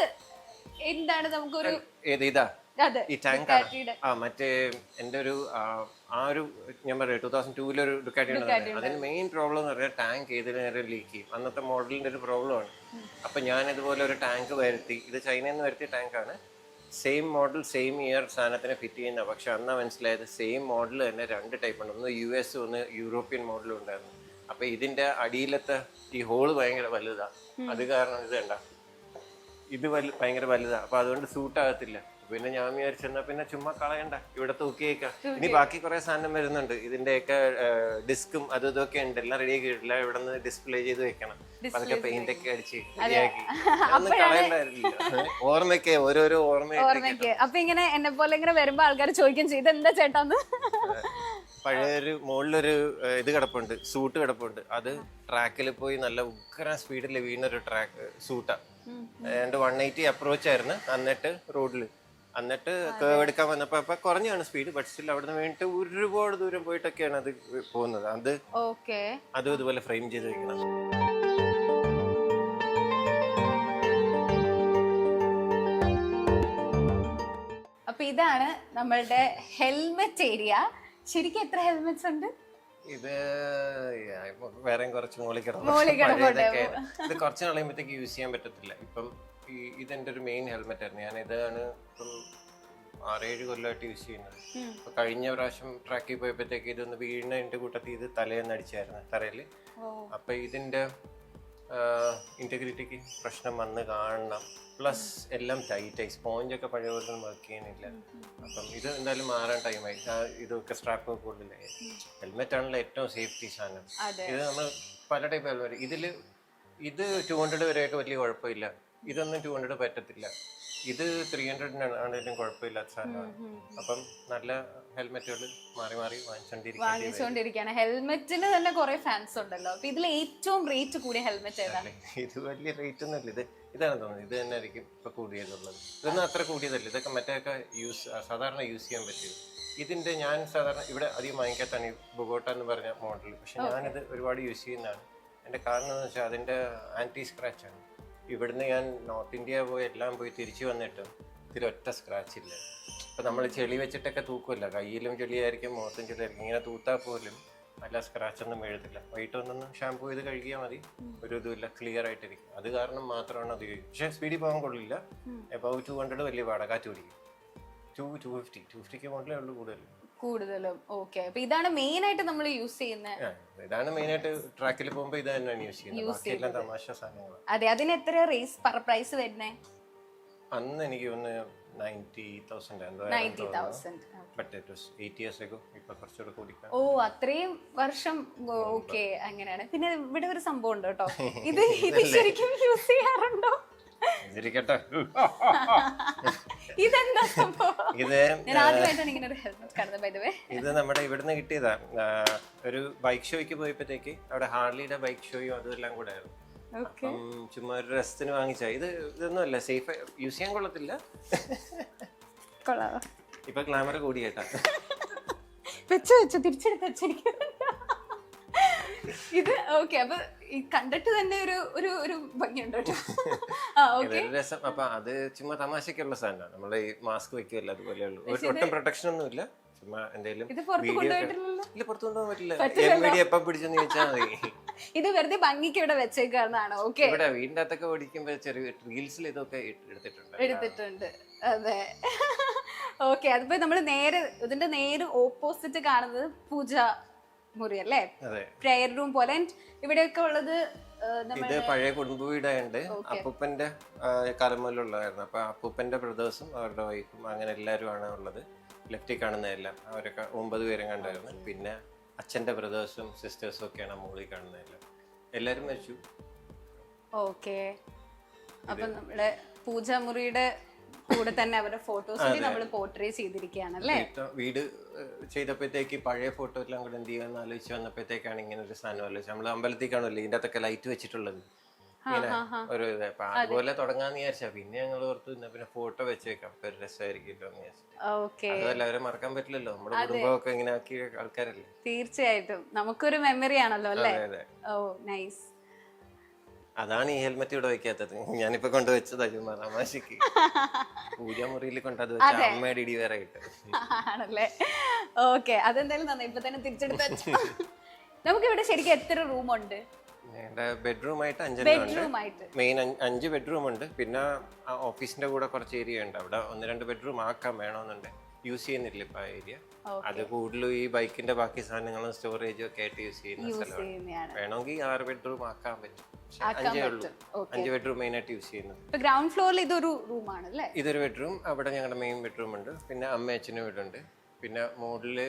എന്താണ് നമുക്കൊരു ഇതാ ഈ ടാങ്ക് മറ്റേ എൻ്റെ ഒരു ഞാൻ പറയാം 2002 ഡുക്കാറ്റി ഉണ്ടായിരുന്നു. അതിന് മെയിൻ പ്രോബ്ലം എന്ന് പറഞ്ഞാൽ ടാങ്ക് ഏതിന് നേരം ലീക്ക് ചെയ്യും. അന്നത്തെ മോഡലിന്റെ ഒരു പ്രോബ്ലമാണ്. അപ്പൊ ഞാൻ ഇതുപോലെ ഒരു ടാങ്ക് വരുത്തി. ഇത് ചൈനയിൽ നിന്ന് വരുത്തിയ ടാങ്കാണ്. സെയിം മോഡൽ സെയിം ഇയർ സാധനത്തിന് ഫിറ്റ് ചെയ്യുന്ന. പക്ഷെ അന്നാ മനസ്സിലായത് സെയിം മോഡൽ തന്നെ 2 ടൈപ്പ് ഉണ്ട്. ഒന്ന് US, ഒന്ന് യൂറോപ്യൻ മോഡലും ഉണ്ടായിരുന്നു. അപ്പൊ ഇതിന്റെ അടിയിലത്തെ ഈ ഹോള് ഭയങ്കര വലുതാ. അത് കാരണം ഇത് കണ്ട, ഇത് ഭയങ്കര വലുതാ. അപ്പൊ അതുകൊണ്ട് സൂട്ട് ആകത്തില്ല. പിന്നെ ഞാൻ വിചാരിച്ചെന്നാ പിന്നെ ചുമ്മാ കളയണ്ട, ഇവിടെ തൂക്കിയേക്കാം. ഇനി ബാക്കി കുറെ സാധനം വരുന്നുണ്ട്. ഇതിന്റെയൊക്കെ ഡിസ്കും അതും ഇതൊക്കെ ഉണ്ട്, എല്ലാം റെഡി ആക്കിയിട്ടില്ല. ഇവിടെ നിന്ന് ഡിസ്പ്ലേ ചെയ്ത് വെക്കണം. അതൊക്കെ പെയിന്റ് ഒക്കെ അടിച്ച് റെഡിയാക്കി. ഒന്നും കളയണ്ടായിരുന്നില്ല. ഓർമ്മയ്ക്ക് ഓരോരോ ഓർമ്മയ്ക്ക്. അപ്പൊ ഇങ്ങനെ എന്നെ പോലെ ഇങ്ങനെ വരുമ്പോ ആൾക്കാർ ചോദിക്കും ചെയ്ത് എന്താ ചേട്ടാന്ന്. പഴയൊരു മുകളിലൊരു ഇത് കിടപ്പുണ്ട്, സൂട്ട് കിടപ്പുണ്ട്. അത് ട്രാക്കിൽ പോയി നല്ല ഉഗ്ര സ്പീഡിൽ വീണൊരു സൂട്ടാ. 180 അപ്രോച്ച് ആയിരുന്നു എന്നിട്ട് റോഡിൽ. എന്നിട്ട് കേവ് എടുക്കാൻ വന്നപ്പോ അപ്പൊ കുറഞ്ഞാണ് സ്പീഡ്. ബട്ട് സ്റ്റിൽ അവിടെ നിന്ന് വേണ്ടിട്ട് ഒരുപാട് ദൂരം പോയിട്ടൊക്കെയാണ് അത് പോകുന്നത്. അതും ഇതുപോലെ ഫ്രെയിം ചെയ്ത് വെക്കണം. അപ്പൊ ഇതാണ് നമ്മളുടെ ഹെൽമെറ്റ് ഏരിയ. ശരിക്കും എത്ര ഹെൽമെറ്റ്സ് ഉണ്ട്? ഇത് വേറെ കുറച്ച് മോളിൽ ഇത് കുറച്ച് കളയുമ്പോഴത്തേക്ക് യൂസ് ചെയ്യാൻ പറ്റത്തില്ല. ഇപ്പം ഇതെന്റെ ഒരു മെയിൻ ഹെൽമെറ്റ് ആയിരുന്നു. ഞാൻ ഇതാണ് ഇപ്പം 6-7 കൊല്ലമായിട്ട് യൂസ് ചെയ്യുന്നത്. അപ്പൊ കഴിഞ്ഞ പ്രാവശ്യം ട്രാക്കിൽ പോയപ്പോഴത്തേക്ക് ഇതൊന്ന് വീടിന്റെ കൂട്ടത്തിൽ ഇത് തലയെന്ന് അടിച്ചായിരുന്നു തറയില്. അപ്പൊ ഇതിന്റെ ഇന്റഗ്രിറ്റിക്ക് പ്രശ്നം വന്ന് കാണണം. പ്ലസ് എല്ലാം ടൈറ്റായി, സ്പോഞ്ചൊക്കെ പഴയ പോലെ വർക്ക് ചെയ്യുന്നില്ല. അപ്പം ഇത് എന്തായാലും മാറാൻ ടൈമായി. ഇതൊക്കെ സ്ട്രാപ്പ് കൂടുതലായി. ഹെൽമെറ്റ് ആണല്ലോ ഏറ്റവും സേഫ്റ്റി സാധനം. ഇത് നമ്മൾ പല ടൈപ്പ് ഹെൽമെറ്റ്. ഇത് 200 വരെയൊക്കെ വലിയ കുഴപ്പമില്ല. ഇതൊന്നും 200 പറ്റത്തില്ല. ഇത് 300 ആണെങ്കിലും കുഴപ്പമില്ലാത്ത സാധനമാണ്. അപ്പം നല്ല ഹെൽമെറ്റുകൾ മാറി മാറി വാങ്ങിച്ചോണ്ടിരിക്കുകയാണ്. ഹെൽമെറ്റിന് തന്നെ കുറെ ഫാൻസ് ഉണ്ടല്ലോ. അപ്പൊ ഇതിൽ ഏറ്റവും റേറ്റ് കൂടിയ ഹെൽമെറ്റ് ഏതാണ്? ഇത് വലിയ റേറ്റ് ഒന്നും ഇല്ല. ഇതാണ് തോന്നുന്നത്. ഇത് തന്നെ ആയിരിക്കും ഇപ്പൊ കൂടിയതുള്ളത്. ഇതൊന്നും അത്ര കൂടിയതല്ല. ഇതൊക്കെ മറ്റൊക്കെ സാധാരണ യൂസ് ചെയ്യാൻ പറ്റിയത്. ഇതിന്റെ ഞാൻ സാധാരണ ഇവിടെ അധികം വാങ്ങിക്കാത്താണ് ഈ ബൊഗോട്ട എന്ന് പറഞ്ഞ മോഡൽ. പക്ഷെ ഞാനിത് ഒരുപാട് യൂസ് ചെയ്യുന്നതാണ്. എൻ്റെ കാരണം എന്ന് വെച്ചാൽ അതിന്റെ ആന്റി സ്ക്രാച്ച് ആണ്. ഇവിടുന്ന് ഞാൻ നോർത്ത് ഇന്ത്യ പോയി എല്ലാം പോയി തിരിച്ചു വന്നിട്ടും ഇതിലൊറ്റ സ്ക്രാച്ച് ഇല്ല. ഇപ്പൊ നമ്മൾ ചെളി വെച്ചിട്ടൊക്കെ തൂക്കുമല്ല, കയ്യിലും ചെളിയായിരിക്കും, മുഖത്തും ചെളിയായിരിക്കും. ഇങ്ങനെ തൂത്താൽ പോലും നല്ല സ്ക്രാച്ച് ഒന്നും വീഴത്തില്ല. വൈകിട്ട് വന്നൊന്ന് ഷാമ്പൂ ചെയ്ത് കഴുകിയാൽ മതി, ഒരു ഇതുമില്ല, ക്ലിയർ ആയിട്ടിരിക്കും. അത് കാരണം മാത്രമാണ് അത് കഴിയും. പക്ഷെ സ്പീഡിൽ പോകാൻ കൊള്ളില്ല. എബവ് 200 വലിയ പാടാ, കാറ്റ് പിടിക്കും. 250 മോഡലേ ഉള്ളൂ കൂടുതലും. ഓക്കെ, അപ്പൊ ഇതാണ് മെയിൻ ആയിട്ട് നമ്മൾ യൂസ് ചെയ്യുന്നത്. ഇതാണ് മെയിൻ ആയിട്ട് ട്രാക്കിൽ പോകുമ്പോൾ ഇത് തന്നെയാണ് യൂസ് ചെയ്യുന്നത്. ബാക്കിയെല്ലാം തമാശ സാധനങ്ങൾ. അതെ, അതിന് എത്ര പ്രൈസ് വരുന്നേ? അന്ന് എനിക്ക് ഒന്ന് 90,000 but it was 8 years ago. ഇപ്പൊ കുറച്ചുകൂടെ കൂടിക്കാം. ഓ, അത്രയും വർഷം. ഓക്കെ, അങ്ങനെയാണ്. പിന്നെ ഇവിടെ ഒരു സംഭവം ഉണ്ട് കേട്ടോ. ഇത് ശരിക്കും യൂസ് ചെയ്യാറുണ്ടോ? ഇരിക്കട്ടെ. ഇതെന്താ സംഭവം? ഇത് ഞാൻ ആദ്യമായിട്ടാണ് ഇങ്ങനെ ഒരു ഹെൽമെറ്റ് കാണുന്നത് ബൈ ദ വേ. ഇത് നമ്മുടെ ഇവിടുന്ന് കിട്ടിയതാ. ഒരു ബൈക്ക് ഷോയ്ക്ക് പോയപ്പോഴത്തേക്ക് അവിടെ ഹാർലിയുടെ ബൈക്ക് ഷോയും അതും എല്ലാം കൂടെ ആയിരുന്നു. അപ്പം ചുമ്മാ ഒരു രസത്തിന് വാങ്ങിച്ച ഇതൊന്നും അല്ല, സേഫ് യൂസ് ചെയ്യാൻ കൊള്ളത്തില്ല. കൊള്ളാവോ? ഇപ്പൊ ഗ്ലാമർ കൂടി കേട്ടാ. വെച്ചു തിരിച്ചെടുത്ത് വെച്ചിരിക്കും. ഇത് ഓക്കെ. അപ്പൊ ഈ കണ്ടിട്ട് തന്നെ ഒരു ഭംഗിയുണ്ട് കേട്ടോ. ഇതൊരു രസം. അപ്പൊ അത് ചുമ്മാ തമാശക്കുള്ള സാധനമാണ്. നമ്മള് ഈ മാസ്ക് വെക്കുമല്ലോ അതുപോലെയുള്ളൂ. ഒട്ടും പ്രൊട്ടക്ഷൻ ഒന്നും ഇല്ല. ചുമ്മാ എന്തെങ്കിലും ഇത് പുറത്ത് കൊണ്ടുപോയിട്ടില്ലല്ലോ. ഇല്ല, പുറത്തു കൊണ്ടുപോകാൻ പറ്റില്ല. വീഡിയോ എപ്പം പിടിച്ചെന്ന് ചോദിച്ചാൽ മതി. ഇത് വെറുതെ ഭംഗിക്ക് ഇവിടെ വെച്ചേക്കാന്നാണ്. ഓക്കെ, ഇവിടെ വീടിന്റെ അകത്തൊക്കെ ഓടിക്കുമ്പോ ചെറിയ റീൽസിൽ ഇതൊക്കെ എടുത്തിട്ടുണ്ട്. അതെ. ഓക്കെ, അതിപ്പോ നമ്മള് ഇതിന്റെ നേരെ ഓപ്പോസിറ്റ് കാണുന്നത് പൂജ മുറി അല്ലേ, പ്രയർ റൂം പോലെ. ഇവിടെയൊക്കെ ഉള്ളത് ഇത് പഴയ കുടുംബ വീടായുണ്ട്. അപ്പൂപ്പന്റെ കാലം മുതലുള്ളതായിരുന്നു. അപ്പൊ അപ്പൂപ്പന്റെ ബ്രദേഴ്സും അവരുടെ വൈഫും അങ്ങനെ എല്ലാവരും ആണ് ഉള്ളത്. ലെഫ്റ്റിൽ കാണുന്നതെല്ലാം അവരൊക്കെ 9 പേരും കണ്ടായിരുന്നു. പിന്നെ അച്ഛന്റെ ബ്രദേഴ്സും സിസ്റ്റേഴ്സും ഒക്കെയാണ് മുകളിൽ കാണുന്നതെല്ലാം. എല്ലാരും മരിച്ചു. ഓക്കെ, അപ്പൊ നമ്മുടെ പൂജാമുറിയുടെ കൂടെ തന്നെ അവരുടെ ഫോട്ടോസ് നമ്മൾ പോർട്രേ ചെയ്തിരിക്കുകയാണല്ലേ. വീട് ചെയ്തപ്പോഴത്തേക്ക് പഴയ ഫോട്ടോ എല്ലാം കൂടെ എന്ത് ചെയ്യാന്ന് ആലോചിച്ച് വന്നപ്പോഴത്തേക്കാണ് ഇങ്ങനെ ഒരു സാധനം ആലോചിച്ച്. നമ്മള് അമ്പലത്തിൽ കാണുമല്ലോ ഇതിന്റെ അകത്തൊക്കെ ലൈറ്റ് വെച്ചിട്ടുള്ളത്, ഇങ്ങനെ ഒരു ഇത്. അപ്പൊ അതുപോലെ തുടങ്ങാന്ന് വിചാരിച്ചാ. പിന്നെ ഞങ്ങൾ ഓർത്തു പിന്നെ ഫോട്ടോ വെച്ചേക്കാം, ഒരു രസമായിരിക്കുമല്ലോ എന്ന് വിചാരിച്ചു. അതുപോലെ അവരെ മറക്കാൻ പറ്റില്ലല്ലോ, നമ്മുടെ കുടുംബമൊക്കെ ഇങ്ങനെ ആക്കിയ ആൾക്കാരല്ലേ. തീർച്ചയായിട്ടും നമുക്കൊരു മെമ്മറി ആണല്ലോ അല്ലേ. ഓ നൈസ്. അതാണ് ഈ ഹെൽമെറ്റ് ഇവിടെ വെക്കാത്തത്. ഞാനിപ്പോ കൊണ്ടുവച്ചതാ ചുമ്മാ തമാശക്ക്. പൂജാമുറിയിൽ കൊണ്ടത് വെച്ച അമ്മയുടെ ഇടി വേറെ കിട്ടും ആണല്ലേ. ഓക്കെ, അതെന്തായാലും നന്നായി. ഇപ്പൊ തന്നെ തിരിച്ചെടുത്ത് വെച്ചു. നമുക്ക് ഇവിടെ ശരിക്കും എത്ര റൂം ഉണ്ട്? ബെഡ്റൂം ആയിട്ട് 5 മെയിൻ 5 ബെഡ്റൂം ഉണ്ട്. പിന്നെ ഓഫീസിന്റെ കൂടെ കുറച്ച് ഏരിയ ഉണ്ട്. അവിടെ 1-2 ബെഡ്റൂം ആക്കാൻ വേണമെന്നുണ്ട്. യൂസ് ചെയ്യുന്നില്ല ഇപ്പൊ ആ ഏരിയ. അത് കൂടുതലും ഈ ബൈക്കിന്റെ ബാക്കി സാധനങ്ങളും സ്റ്റോറേജും ഒക്കെ ആയിട്ട് യൂസ് ചെയ്യുന്ന സ്ഥലമാണ്. വേണമെങ്കിൽ 6 ബെഡ്റൂം ആക്കാൻ പറ്റും. 5 ബെഡ്റൂം മെയിൻ ആയിട്ട് യൂസ് ചെയ്യുന്നത്. ഗ്രൗണ്ട് ഫ്ലോറിൽ ഇതൊരു റൂമാണ് അല്ലേ? ഇതൊരു ബെഡ്റൂം. അവിടെ ഞങ്ങളുടെ മെയിൻ ബെഡ്റൂം ഉണ്ട്. പിന്നെ അമ്മ അച്ഛനും വീടുണ്ട്. പിന്നെ മോളില്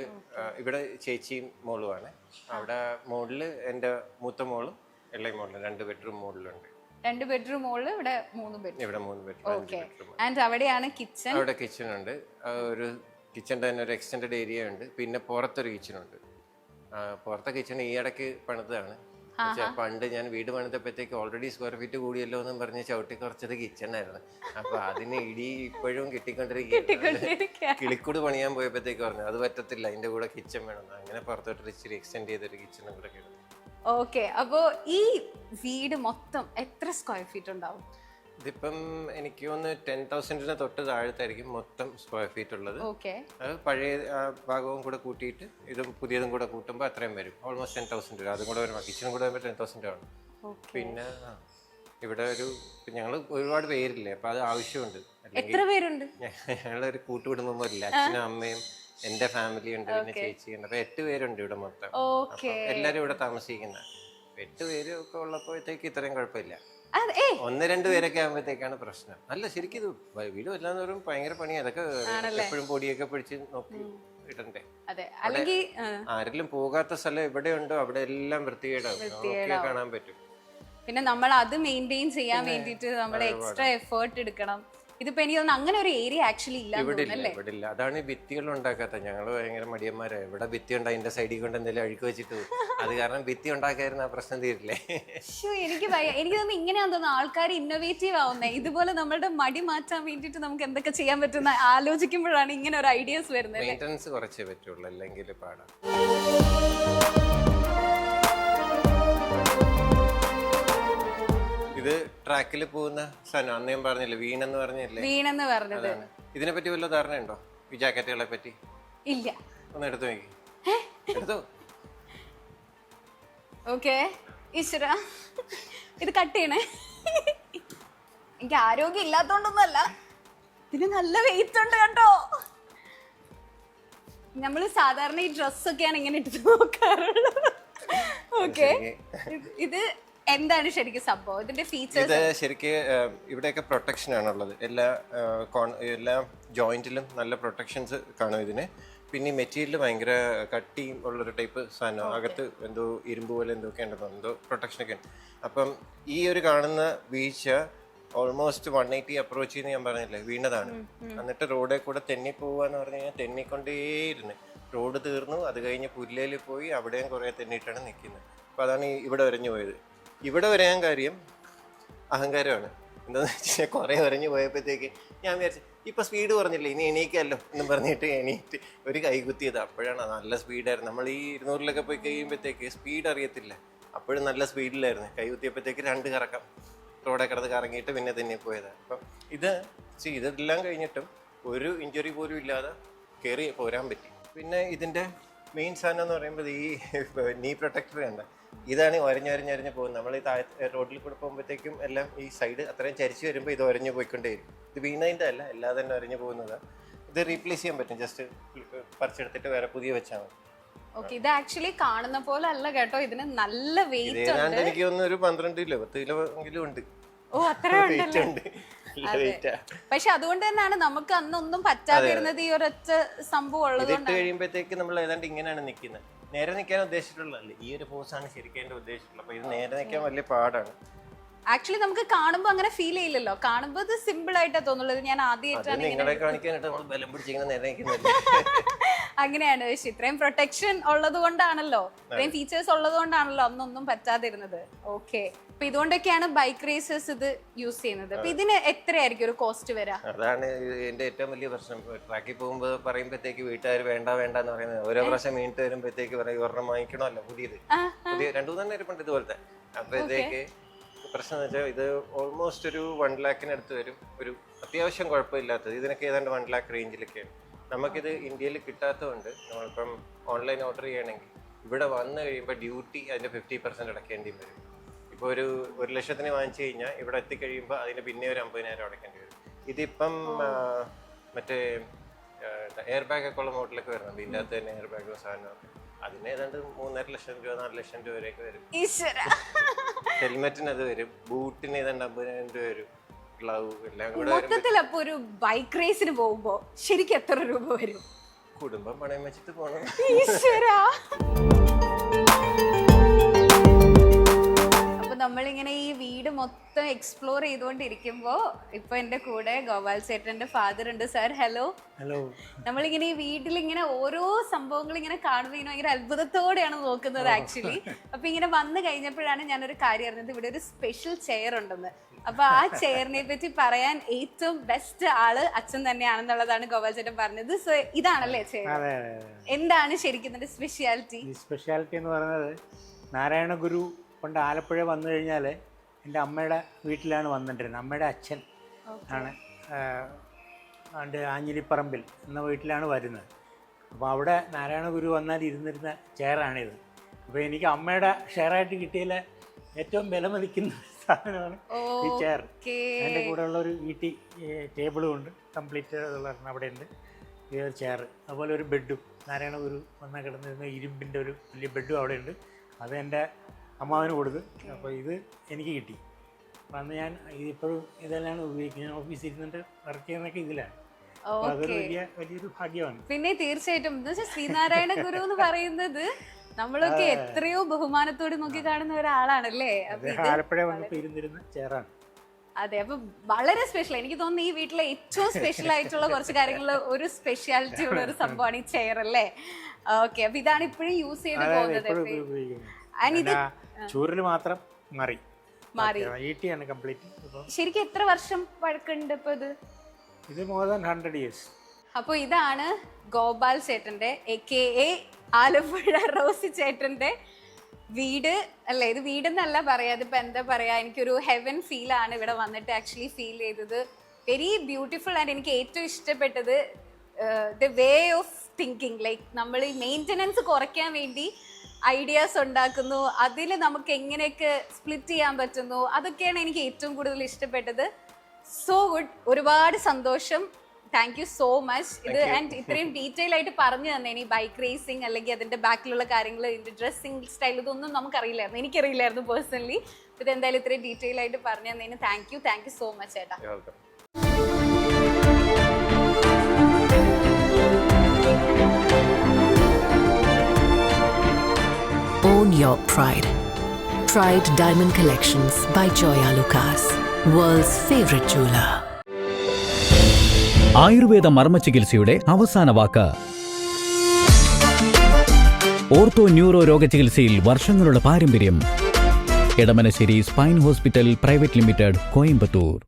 ഇവിടെ ചേച്ചിയും മോളുമാണ്. അവിടെ മോളില് എൻ്റെ മൂത്ത മോളും ഇളയ മോളും 2 ബെഡ്റൂം മോളിലുണ്ട്. 2 ബെഡ്റൂം മോളില് ഇവിടെ 3 ബെഡ്റൂം. ഇവിടെ 3 ബെഡ്റൂം. ആൻഡ് അവിടെയാണ് കിച്ചൺ. അവിടെ കിച്ചൺ ഉണ്ട്. ഒരു കിച്ചണിന്റെ തന്നെ ഒരു എക്സ്റ്റൻഡഡ് ഏരിയ ഉണ്ട്. പിന്നെ പുറത്തൊരു കിച്ചൺ ഉണ്ട്. പുറത്തെ കിച്ചൺ ഈ ഇടയ്ക്ക് പണിതാണ്. പണ്ട് ഞാൻ വീട് പണിതപ്പോഴത്തേക്ക് ഓൾറെഡി സ്ക്വയർ ഫീറ്റ് കൂടിയല്ലോ എന്നും പറഞ്ഞ് ചവിട്ടി കുറച്ചത് കിച്ചണായിരുന്നു. അപ്പൊ അതിന് ഇടി ഇപ്പോഴും കിട്ടിക്കൊണ്ടിരിക്കുക. കിളിക്കൂട് പണിയാൻ പോയപ്പോഴത്തേക്ക് പറഞ്ഞു അത് പറ്റത്തില്ല, അതിന്റെ കൂടെ കിച്ചൺ വേണം. അങ്ങനെ പുറത്തോട്ട് ഇച്ചിരി എക്സ്റ്റെൻഡ് ചെയ്തൊരു കിച്ചണും കൂടെ കിട്ടും. ഓക്കെ, അപ്പോ ഈ വീട് മൊത്തം എത്ര സ്ക്വയർ ഫീറ്റ് ഉണ്ടാവും? ഇതിപ്പം എനിക്ക് തോന്നുന്നു 10,000-ന് തൊട്ട് താഴത്തായിരിക്കും മൊത്തം സ്ക്വയർ ഫീറ്റ് ഉള്ളത്. അത് പഴയ ഭാഗവും കൂടെ കൂട്ടിയിട്ട് ഇതും പുതിയതും കൂടെ കൂട്ടുമ്പോൾ അത്രയും വരും. ഓൾമോസ്റ്റ് 10,000 രൂപ. അതും കൂടെ വരും. കിച്ചണും കൂടെ വരുമ്പോൾ 10,000 ആണ്. പിന്നെ ഇവിടെ ഞങ്ങൾ ഒരുപാട് പേരില്ലേ, അപ്പൊ അത് ആവശ്യമുണ്ട്. എത്ര പേരുണ്ട്? ഞങ്ങളൊരു കൂട്ടുകുടുംബം പോലില്ല. അച്ഛനും അമ്മയും എന്റെ ഫാമിലി ഉണ്ട്, പിന്നെ ചേച്ചിയുണ്ട്. അപ്പൊ 8 പേരുണ്ട് ഇവിടെ മൊത്തം. എല്ലാരും ഇവിടെ താമസിക്കുന്ന 8 പേര് ഒക്കെ ഉള്ളപ്പോഴത്തേക്ക് ഇത്രയും കുഴപ്പമില്ല. 1-2 പേരൊക്കെ ആകുമ്പോഴത്തേക്കാണ് പ്രശ്നം. അല്ല ശരിക്കും ഇത് വീട് വല്ലാന്നവരും ഭയങ്കര പണിയാ. അതൊക്കെ എപ്പോഴും പൊടിയൊക്കെ പിടിച്ച് നോക്കി ഇടണ്ടേ. ആരെങ്കിലും പോകാത്ത സ്ഥലം എവിടെ ഉണ്ടോ അവിടെ എല്ലാം വൃത്തികേടാവും, കാണാൻ പറ്റും. പിന്നെ നമ്മൾ അത് മെയിൻറ്റെയിൻ ചെയ്യാൻ വേണ്ടിട്ട് നമ്മൾ എക്സ്ട്രാ എഫേർട്ട് എടുക്കണം. ഇതിപ്പോ എനിക്ക് തോന്നുന്നു അങ്ങനെ ഒരു ഏരിയ ആക്ച്വലി ഇല്ല. ഇവിടെ ഇല്ല. അതാണ് ഭിത്തികൾ ഉണ്ടാക്കാത്ത. ഞങ്ങള് ഭയങ്കര മടിയന്മാരാ. ഇവിടെ ഭിത്തി ഉണ്ട്, അതിന്റെ സൈഡിൽ കൊണ്ട് എന്തെങ്കിലും അഴുക്ക് വെച്ചിട്ട് അത് കാരണം ഭിത്തി ഉണ്ടാക്കായിരുന്ന ആ പ്രശ്നം തീരില്ലേ. എനിക്ക് തോന്നുന്നു ഇങ്ങനെയാന്ന് തോന്നുന്നു ആൾക്കാർ ഇന്നോവേറ്റീവ് ആവുന്നേ. ഇതുപോലെ നമ്മളുടെ മടി മാറ്റാൻ വേണ്ടിട്ട് നമുക്ക് എന്തൊക്കെ ചെയ്യാൻ പറ്റുന്ന ആലോചിക്കുമ്പോഴാണ് ഇങ്ങനെ ഒരു ഐഡിയാസ് വരുന്നത്. മെയിൻ്റനൻസ് കുറച്ചേ പറ്റുള്ളൂ, അല്ലെങ്കിൽ പാടാം. ഇത് ട്രാക്കിൽ പോകുന്ന സാധനം അന്ന് ഞാൻ പറഞ്ഞില്ലേ, വീണെന്ന് പറഞ്ഞത്. ഇതിനെ പറ്റി വല്ല ധാരണയുണ്ടോ ഈ ജാക്കറ്റുകളെ പറ്റി? ഇല്ല. ഒന്ന് എടുത്തു നോക്കി. എടുത്തോ. ഓക്കെ ഈശ്വര, ഇത് കട്ട് ചെയ്യണേ. എനിക്ക് ആരോഗ്യം ഇല്ലാത്തോണ്ടൊന്നല്ല, ഇതിന് നല്ല വെയിറ്റ് ഉണ്ട് കേട്ടോ. നമ്മള് സാധാരണ ഈ ഡ്രസ്സൊക്കെയാണ് ഇങ്ങനെ ഇട്ടിട്ട് നോക്കാറുള്ളത്. ഓക്കെ, ഇത് എന്താണ് ശരിക്കും സംഭവം? ഇതിന്റെ ഫീച്ചേഴ്സ്? ഇത് ശരിക്കും ഇവിടെയൊക്കെ പ്രൊട്ടക്ഷൻ ആണുള്ളത്. എല്ലാ ജോയിന്റിലും നല്ല പ്രൊട്ടക്ഷൻസ് കാണും ഇതിന്. പിന്നെ ഈ മെറ്റീരിയൽ ഭയങ്കര കട്ടിയും ഉള്ളൊരു ടൈപ്പ് സാധനം. അകത്ത് എന്തോ ഇരുമ്പ് പോലെ എന്തൊക്കെ ഉണ്ടെന്നോ എന്തോ പ്രൊട്ടക്ഷനൊക്കെ ഉണ്ട്. അപ്പം ഈ ഒരു കാണുന്ന വീഴ്ച ഓൾമോസ്റ്റ് 180 അപ്രോച്ച് ചെയ്യുന്ന ഞാൻ പറഞ്ഞില്ലേ, വീണതാണ്. എന്നിട്ട് റോഡിൽ കൂടെ തെന്നി പോവാന്ന് പറഞ്ഞു കഴിഞ്ഞാൽ തെന്നിക്കൊണ്ടേയിരുന്നു. റോഡ് തീർന്നു, അത് കഴിഞ്ഞ് പുല്ലയിൽ പോയി അവിടെയും കുറേ തെന്നിയിട്ടാണ് നിൽക്കുന്നത്. അപ്പോൾ അതാണ് ഇവിടെ വരഞ്ഞു പോയത്. ഇവിടെ വരയാൻ കാര്യം അഹങ്കാരമാണ്. എന്താണെന്ന് വെച്ച് കഴിഞ്ഞാൽ കുറേ വരഞ്ഞു പോയപ്പോഴത്തേക്ക് ഞാൻ വിചാരിച്ചു ഇപ്പം സ്പീഡ് പറഞ്ഞില്ലേ, ഇനി എണീക്കല്ലോ എന്ന് പറഞ്ഞിട്ട് എണീറ്റ് ഒരു കൈകുത്തിയത്. അപ്പോഴാണ് നല്ല സ്പീഡായിരുന്നു. നമ്മൾ ഈ 200-ലൊക്കെ പോയി കഴിയുമ്പോഴത്തേക്ക് സ്പീഡ് അറിയത്തില്ല. അപ്പോഴും നല്ല സ്പീഡിലായിരുന്നു. കൈകുത്തിയപ്പോഴത്തേക്ക് 2 കറക്കം റോഡെ കിടന്ന് കറങ്ങിയിട്ട് പിന്നെ തന്നെ പോയതാണ്. അപ്പം ഇതെല്ലാം കഴിഞ്ഞിട്ടും ഒരു ഇഞ്ചുറി പോലും ഇല്ലാതെ കയറി പോരാൻ പറ്റി. പിന്നെ ഇതിൻ്റെ മെയിൻ സാധനം എന്ന് പറയുമ്പോൾ ഈ നീ പ്രൊട്ടക്ടർ കണ്ട, ഇതാണ് ഒരഞ്ഞൊരഞ്ഞൊരഞ്ഞ് പോകുന്നത്. നമ്മൾ ഈ റോഡിൽ കൂടെ പോകുമ്പോഴത്തേക്കും എല്ലാം ഈ സൈഡ് അത്രയും ചരിച്ച് വരുമ്പോൾ ഇത് ഒരഞ്ഞു പോയിക്കൊണ്ടേയിരിക്കും. ഇത് വീണതിൻ്റെ അല്ല, അല്ലാതെ തന്നെ ഒരഞ്ഞു പോകുന്നതാണ്. ഇത് റീപ്ലേസ് ചെയ്യാൻ പറ്റും, ജസ്റ്റ് പറിച്ചെടുത്തിട്ട് വേറെ പുതിയ വെച്ചാൽ മതി. ഓക്കെ, ഇത് ആക്ച്വലി കാണുന്ന പോലെ അല്ല കേട്ടോ, ഇതിന് നല്ല വെയിറ്റ് ഉണ്ട്. എനിക്ക് തോന്നുന്നു ഒരു 12 കിലോ 10 കിലോ എങ്കിലും ഉണ്ട്. ഓ, അത്ര ഉണ്ട്. പക്ഷെ അതുകൊണ്ട് തന്നെയാണ് നമുക്ക് അന്നൊന്നും പറ്റാതിരുന്നത്, ഈ ഒരൊറ്റ സംഭവം ഉള്ളതുകൊണ്ട്. കഴിയുമ്പോഴത്തേക്ക് നമ്മൾ ഏതാണ്ട് ഇങ്ങനെയാണ് നിൽക്കുന്നത്. നേരെ നിൽക്കാൻ ഉദ്ദേശിച്ചിട്ടുള്ളതല്ലേ, ഈ ഒരു പോസാണ് ശരിക്കും എന്റെ ഉദ്ദേശിച്ചിട്ടുള്ളത്. അപ്പൊ ഇത് നേരെ നിൽക്കാൻ വലിയ പാടാണ്. ആക്ച്വലി നമുക്ക് കാണുമ്പോൾ അങ്ങനെ ഫീൽ ചെയ്യില്ലല്ലോ, കാണുമ്പോൾ ഇത് സിമ്പിൾ ആയിട്ടാ തോന്നുള്ളത്. ഞാൻ ആദ്യമായിട്ടാണ് നിങ്ങളെ കാണിക്കാനായിട്ട് നമ്മൾ ബലം പിടിച്ചിങ്ങനെ നേരെ നിൽക്കുന്നില്ല. അങ്ങനെയാണ്. പക്ഷെ ഇത്രയും പ്രൊട്ടക്ഷൻ ഉള്ളത് കൊണ്ടാണല്ലോ, ഇത്രയും ഫീച്ചേഴ്സ് ഉള്ളത് കൊണ്ടാണല്ലോ അന്നൊന്നും പറ്റാതിരുന്നത്. ഓക്കെ, അപ്പൊ ഇതുകൊണ്ടൊക്കെയാണ് ബൈക്ക് റേസേഴ്സ് ഇത് യൂസ് ചെയ്യുന്നത്. അപ്പൊ ഇതിന് എത്രയായിരിക്കും ഒരു കോസ്റ്റ് വരാ? അതാണ് എന്റെ ഏറ്റവും വലിയ പ്രശ്നം. ട്രാക്കിൽ പോകുമ്പോൾ പറയുമ്പോഴത്തേക്ക് വീട്ടുകാർ വേണ്ട വേണ്ട എന്ന് പറയുന്നത്. ഓരോ പ്രാവശ്യം വീണിട്ട് വരുമ്പോഴത്തേക്ക് പറയും ഒരെണ്ണം വാങ്ങിക്കണമല്ലോ, പുതിയ 2-3 ഇരിപ്പുണ്ട് ഇതുപോലത്തെ. അപ്പോഴത്തേക്ക് പ്രശ്നം എന്ന് വെച്ചാൽ ഇത് ഓൾമോസ്റ്റ് ഒരു 1 ലാഖിനടുത്ത് വരും. ഒരു അത്യാവശ്യം കുഴപ്പമില്ലാത്തത് ഇതിനൊക്കെ ഏതാണ്ട് 1 ലാഖ് റേഞ്ചിലൊക്കെയാണ്. നമുക്കിത് ഇന്ത്യയിൽ കിട്ടാത്തതുകൊണ്ട് നമ്മളിപ്പം ഓൺലൈൻ ഓർഡർ ചെയ്യണമെങ്കിൽ ഇവിടെ വന്നു കഴിയുമ്പോൾ ഡ്യൂട്ടി അതിൻ്റെ 50% അടയ്ക്കേണ്ടിയും വരും. ഇപ്പോൾ ഒരു 1 ലക്ഷത്തിന് വാങ്ങിച്ചു കഴിഞ്ഞാൽ ഇവിടെ എത്തിക്കഴിയുമ്പോൾ അതിന് പിന്നെ ഒരു 50,000 അടയ്ക്കേണ്ടി വരും. ഇതിപ്പം മറ്റേ എയർ ബാഗ് ഒക്കെ ഉള്ള മോഡലൊക്കെ വരുന്നുണ്ട്. ഇതിൻ്റെ അകത്ത് തന്നെ എയർ ബാഗോ സാധനമൊക്കെ അതിന് ഏതാണ്ട് 3.5 ലക്ഷം രൂപ 4 ലക്ഷം രൂപ വരെയൊക്കെ വരും. ഹെൽമെറ്റിന് അത് വരും, ബൂട്ടിന് ഏതാണ്ട് 50,000 രൂപ വരും, ഗ്ലൗ എല്ലാം കൂടെ. മൊത്തത്തിൽ അപ്പൊ ഒരു ബൈക്ക് റേസിന് പോകുമ്പോ ശരിക്കും എത്ര രൂപ വരും? കുടുംബം പണയം വെച്ചിട്ട് പോകണം. അപ്പൊ നമ്മളിങ്ങനെ ഈ വീട് മൊത്തം എക്സ്പ്ലോർ ചെയ്തുകൊണ്ടിരിക്കുമ്പോ ഇപ്പൊ എന്റെ കൂടെ ഗോപാൽ ചേട്ടന്റെ ഫാദർ ഉണ്ട്. Sir hello. ഹലോ. നമ്മളിങ്ങനെ ഈ വീട്ടിൽ ഇങ്ങനെ ഓരോ സംഭവങ്ങൾ ഇങ്ങനെ കാണുമ്പോൾ ഇങ്ങനെ ഭയങ്കര അത്ഭുതത്തോടെയാണ് നോക്കുന്നത് ആക്ച്വലി. അപ്പൊ ഇങ്ങനെ വന്നു കഴിഞ്ഞപ്പോഴാണ് ഞാനൊരു കാര്യം അറിഞ്ഞത്, ഇവിടെ ഒരു സ്പെഷ്യൽ ചെയർ ഉണ്ടെന്ന്. അപ്പൊ ആ ചെയറിനെ പറ്റി പറയാൻ ഏറ്റവും ബെസ്റ്റ് ആള് അച്ഛൻ തന്നെയാണെന്നുള്ളതാണ് ഗോപാൽ ചേട്ടൻ പറഞ്ഞത്. സോ ഇതാണല്ലേ ചെയർ? എന്താണ് ശരിക്കും ഇതിന്റെ സ്പെഷ്യാലിറ്റി? സ്പെഷ്യാലിറ്റി എന്ന് പറയുന്നത്, നാരായണ ഗുരു കൊണ്ട് ആലപ്പുഴ വന്നു കഴിഞ്ഞാൽ എൻ്റെ അമ്മയുടെ വീട്ടിലാണ് വന്നിട്ടിരുന്നത്. അമ്മയുടെ അച്ഛൻ ആണ് ആഞ്ഞിലിപ്പറമ്പിൽ എന്ന വീട്ടിലാണ് വരുന്നത്. അപ്പോൾ അവിടെ നാരായണ ഗുരു വന്നാൽ ഇരുന്നിരുന്ന ചെയറാണിത്. അപ്പോൾ എനിക്ക് അമ്മയുടെ ഷെയറായിട്ട് കിട്ടിയതിൽ ഏറ്റവും വിലമതിക്കുന്ന സാധനമാണ് ഈ ചെയർ. എൻ്റെ കൂടെ ഉള്ള ഒരു ഈട്ടി ടേബിളും ഉണ്ട്, കംപ്ലീറ്റ് അവിടെ ഉണ്ട്. ഈ ഒരു ചെയർ, അതുപോലെ ഒരു ബെഡും, നാരായണ ഗുരു വന്നാൽ കിടന്നിരുന്ന ഇരുമ്പിൻ്റെ ഒരു വലിയ ബെഡും അവിടെ ഉണ്ട്. അത് എൻ്റെ അമ്മാവന് കൊടുത്ത്. അപ്പോൾ ഇത് എനിക്ക് കിട്ടി. അപ്പം അന്ന് ഞാൻ ഇപ്പോഴും ഇതെല്ലാം ഉപയോഗിക്കുന്നത്. ഞാൻ ഓഫീസിൽ ഇരുന്നിട്ട് വർക്ക് ചെയ്യുന്നതൊക്കെ ഇതിലാണ്. അതൊരു വലിയൊരു ഭാഗ്യമാണ്. പിന്നെ തീർച്ചയായിട്ടും ശ്രീനാരായണ ഗുരു എന്ന് പറയുന്നത് നമ്മളൊക്കെ എത്രയോ ബഹുമാനത്തോടെ നോക്കി കാണുന്ന ഒരാളാണല്ലേ. ആലപ്പുഴ വന്നപ്പോൾ ഇരുന്നിരുന്ന ചെയറാണ്. അതെ, അപ്പൊ വളരെ സ്പെഷ്യൽ. എനിക്ക് തോന്നുന്നു ഈ വീട്ടിലെ ഏറ്റവും സ്പെഷ്യൽ ആയിട്ടുള്ള കുറച്ച് കാര്യങ്ങളിൽ ഒരു സ്പെഷ്യാലിറ്റി ഉള്ള ഒരു സംഭവമാണ് ഈ ചെയർ അല്ലേ. ഓക്കെ, അപ്പൊ ഇതാണ് ഇപ്പോഴും യൂസ് ചെയ്ത് പോകുന്നത്. ചൂരിൽ മാത്രം മാറി. ശരിക്കും എത്ര വർഷം പഴക്കമുണ്ട് ഇപ്പൊ ഇത്? ഇത് മോർ ദാൻ 100 years. അപ്പൊ ഇതാണ് ഗോപാൽ ചേട്ടന്റെ AKA ആലപ്പുഴ റോസി ചേട്ടന്റെ വീട് അല്ലേ. ഇത് വീടെന്നല്ല പറയാ, ഇതിപ്പോ എന്താ പറയാ, എനിക്കൊരു ഹെവൻ ഫീൽ ആണ് ഇവിടെ വന്നിട്ട് ആക്ച്വലി ഫീൽ ചെയ്തത്. Very beautiful. ആൻഡ് എനിക്ക് ഏറ്റവും ഇഷ്ടപ്പെട്ടത് the way of thinking. Like നമ്മൾ ഈ മെയിൻ്റനൻസ് കുറയ്ക്കാൻ വേണ്ടി ഐഡിയാസ് ഉണ്ടാക്കുന്നു, അതിൽ നമുക്ക് എങ്ങനെയൊക്കെ സ്പ്ലിറ്റ് ചെയ്യാൻ പറ്റുന്നു, അതൊക്കെയാണ് എനിക്ക് ഏറ്റവും കൂടുതൽ ഇഷ്ടപ്പെട്ടത്. സോ ഗുഡ്, ഒരുപാട് സന്തോഷം. Thank you so much. ഇത് ആൻഡ് ഇത്രയും ഡീറ്റെയിൽ ആയിട്ട് പറഞ്ഞു തന്നെ. ഇനി ബൈക്ക് റേസിംഗ് അല്ലെങ്കിൽ അതിന്റെ ബാക്കിലുള്ള കാര്യങ്ങൾ, ഇതിന്റെ ഡ്രസ്സിംഗ് സ്റ്റൈൽ, ഇതൊന്നും നമുക്കറിയില്ലായിരുന്നു, എനിക്കറിയില്ലായിരുന്നു പേഴ്സണലി. ഇത് എന്തായാലും ഇത്രയും ഡീറ്റെയിൽ ആയിട്ട് പറഞ്ഞു തന്നതിന് താങ്ക് യു സോ മച്ച് ചേട്ടാ. Own your pride. Pride Diamond Collections by Joya Lucas. world's favorite jeweler. ആയുർവേദ മർമ്മ ചികിത്സയുടെ അവസാന വാക്ക്. ഓർത്തോ ന്യൂറോ രോഗചികിത്സയിൽ വർഷങ്ങളുടെ പാരമ്പര്യം. Edamanassery spine hospital private limited, Coimbatore.